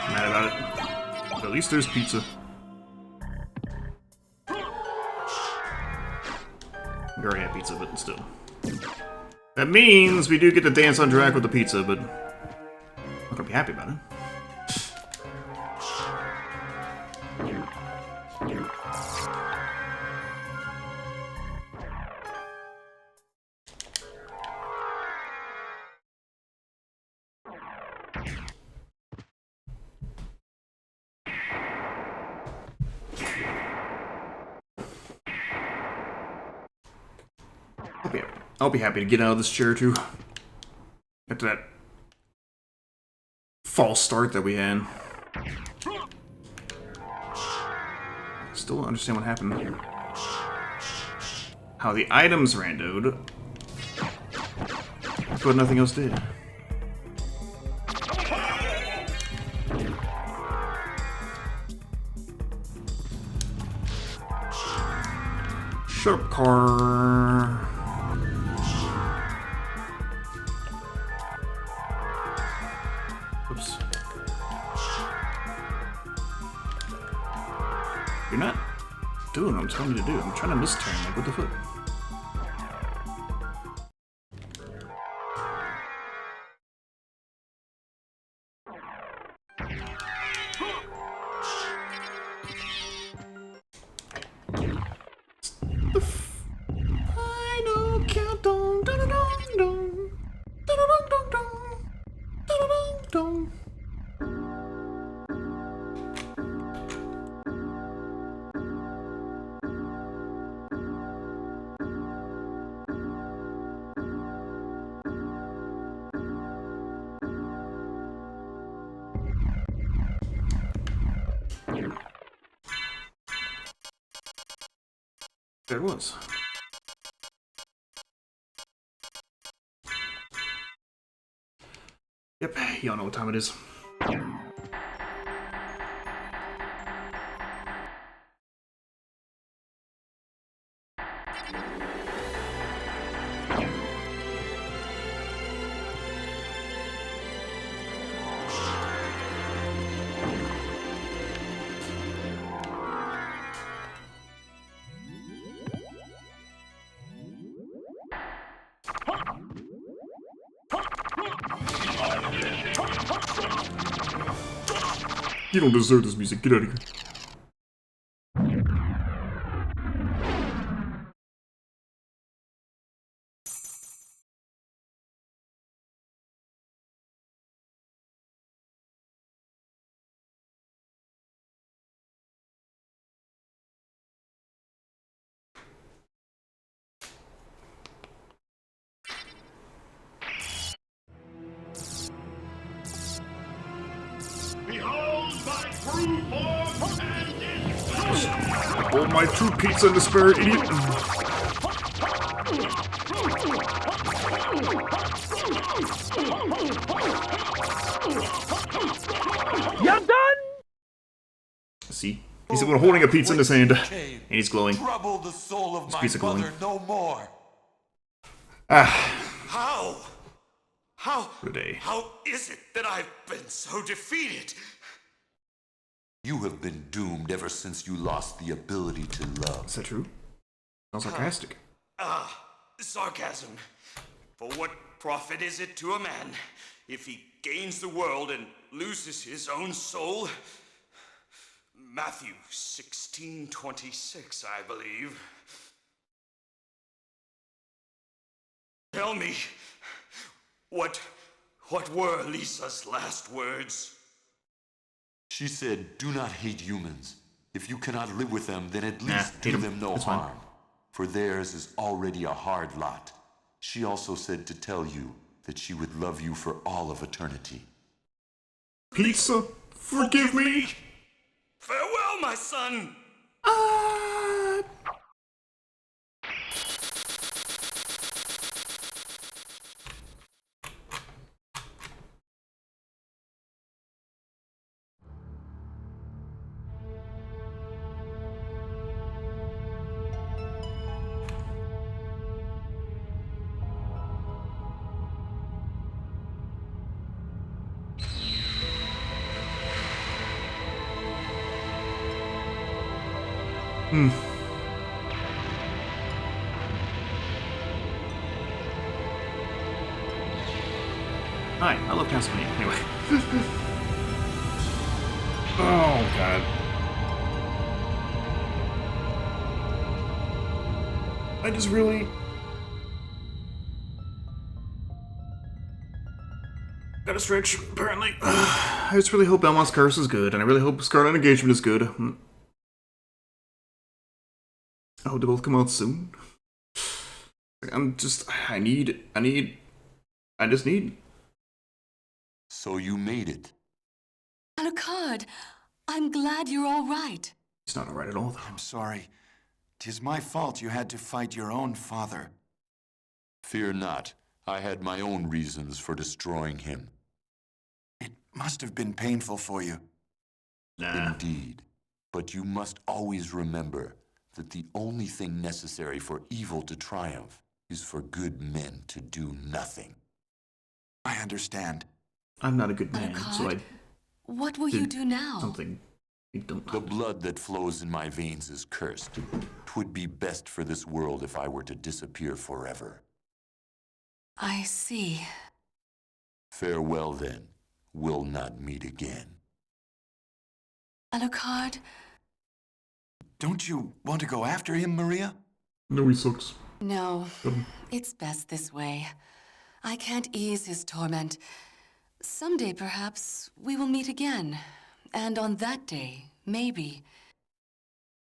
Mad about it. But at least there's pizza. We already have pizza, but still. That means we do get to dance on track with the pizza, but I'm not gonna be happy about it. I'll be happy to get out of this chair too. After that false start that we had. Still don't understand what happened. How the items randoed, but nothing else did. Shut up, car. Oops. You're not doing what I'm telling you to do. I'm trying to misturn. Like, what the fuck? The final countdown. Dun-dun-dun-dun. Dun-dun-dun-dun. Dun-dun-dun-dun. There it was. Yep, y'all know what time it is. You don't deserve this music. Get out of here. Behold my true form! Oh my, true pizza in the spirit, idiot! You're done? See? He's holding a pizza in his hand, and he's glowing. Trouble the soul of my pizza glowing. mother no more. How? Today. How is it that I've been so defeated? You have been doomed ever since you lost the ability to love. Is that true? Sounds sarcastic. Sarcasm. For what profit is it to a man if he gains the world and loses his own soul? Matthew 16:26, I believe. Tell me, what were Lisa's last words? She said, do not hate humans. If you cannot live with them, then at least hate do 'em. them no It's fine. harm. For theirs is already a hard lot. She also said to tell you that she would love you for all of eternity. Pizza, forgive me! Farewell, my son! Hi, I love Castlevania. Anyway. Oh, God. I just really... Gotta stretch, apparently. I just really hope Belmont's Curse is good, and I really hope Scarlet Engagement is good. I hope they both come out soon. I just need... So you made it. Alucard, I'm glad you're all right. It's not alright at all, though. I'm sorry. 'Tis my fault you had to fight your own father. Fear not. I had my own reasons for destroying him. It must have been painful for you. Nah. Indeed. But you must always remember that the only thing necessary for evil to triumph is for good men to do nothing. I understand. I'm not a good man, so I What will you do now? something you don't The blood that flows in my veins is cursed. 'Twould be best for this world if I were to disappear forever. I see. Farewell then. We'll not meet again. Alucard, Don't you want to go after him, Maria? No, he sucks. no. It's best this way. I can't ease his torment. Someday, perhaps, we will meet again. And on that day, maybe.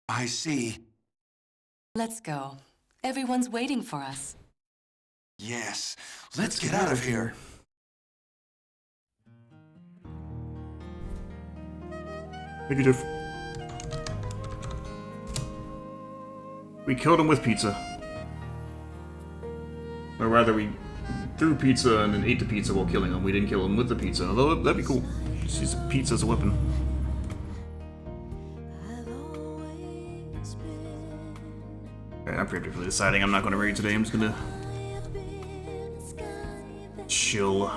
I see. Let's go. Everyone's waiting for us. Yes. Let's get out of here. Thank you, Jeff. We killed him with pizza. Or rather, we threw pizza and then ate the pizza while killing him. We didn't kill him with the pizza, although that'd be cool. Just use pizza as a weapon. Okay, I'm preemptively deciding I'm not going to raid today. I'm just going to chill.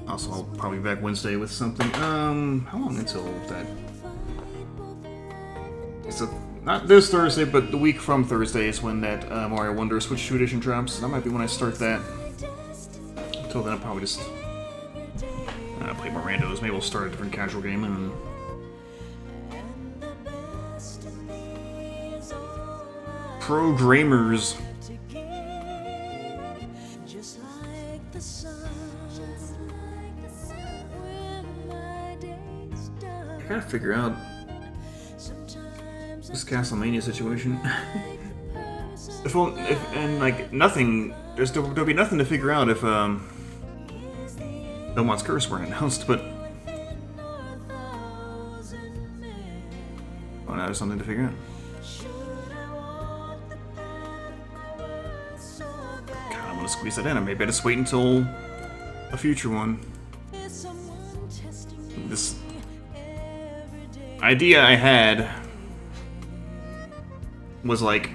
Also, I'll probably be back Wednesday with something. How long until that? It's not this Thursday, but the week from Thursday is when that Mario Wonder Switch 2 edition drops. That might be when I start that. Until then, I'll probably just play more randos. Maybe we'll start a different casual game and Programmers. I gotta figure out this Castlevania situation. if like nothing, there'll be nothing to figure out if Belmont's Curse weren't announced, but... Oh, now there's something to figure out. God, I'm gonna squeeze that in, or maybe I just wait until a future one. This idea I had was like...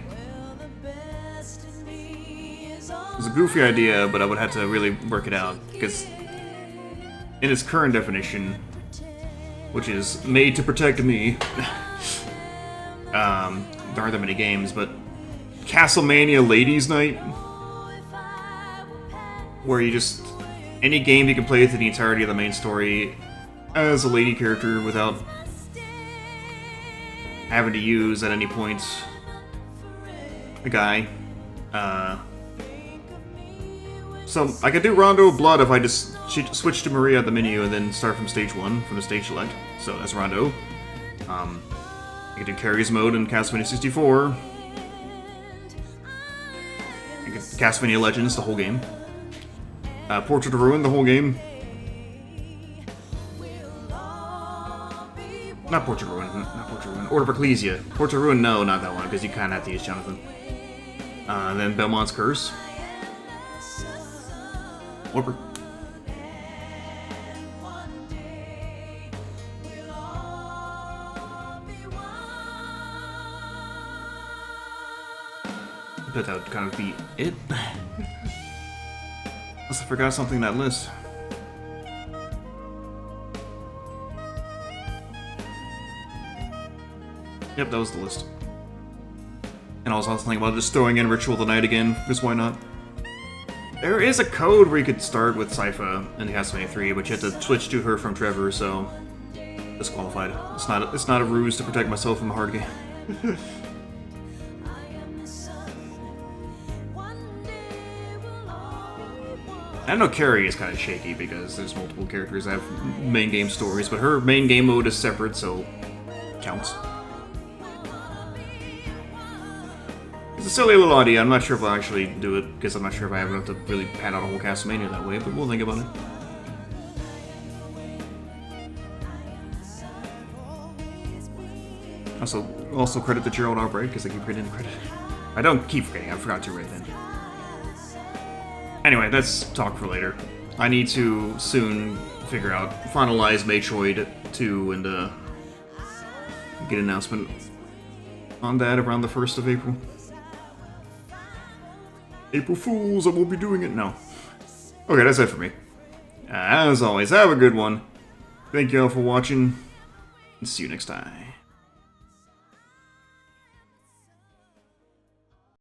It was a goofy idea, but I would have to really work it out, because in its current definition, which is made to protect me, there aren't that many games, but Castlemania Ladies Night, where you just, any game you can play through the entirety of the main story as a lady character without having to use at any point a guy. So I could do Rondo of Blood if I just switch to Maria at the menu and then start from stage 1 from the stage select. So that's Rondo. I could do Carries mode in Castlevania 64. I could Castlevania Legends, the whole game. Portrait of Ruin, the whole game. Not Portrait of Ruin, not Portrait of Ruin. Order of Ecclesia. Portrait of Ruin, no, not that one, because you kind of have to use Jonathan. Then Belmont's Curse. Order. But that would kind of be it. Unless I forgot something in that list. Yep, that was the list. And I was also thinking about just throwing in Ritual of the Night again, just why not? There is a code where you could start with Sypha in Castlevania 3, but you have to switch to her from Trevor, so disqualified. It's not a ruse to protect myself from a hard game. I know Carrie is kind of shaky because there's multiple characters that have main game stories, but her main game mode is separate, so counts. It's a silly little idea. I'm not sure if I'll actually do it, because I'm not sure if I have enough to really pan out a whole Castlevania that way, but we'll think about it. Also credit the Gerald Outbreak, because I keep forgetting the credit. I don't keep forgetting, I forgot to right then. Anyway, that's talk for later. I need to soon finalize Metroid 2 and get an announcement on that around the 1st of April. April Fools, I won't be doing it. No. Okay, that's it for me. As always, have a good one. Thank you all for watching, and see you next time.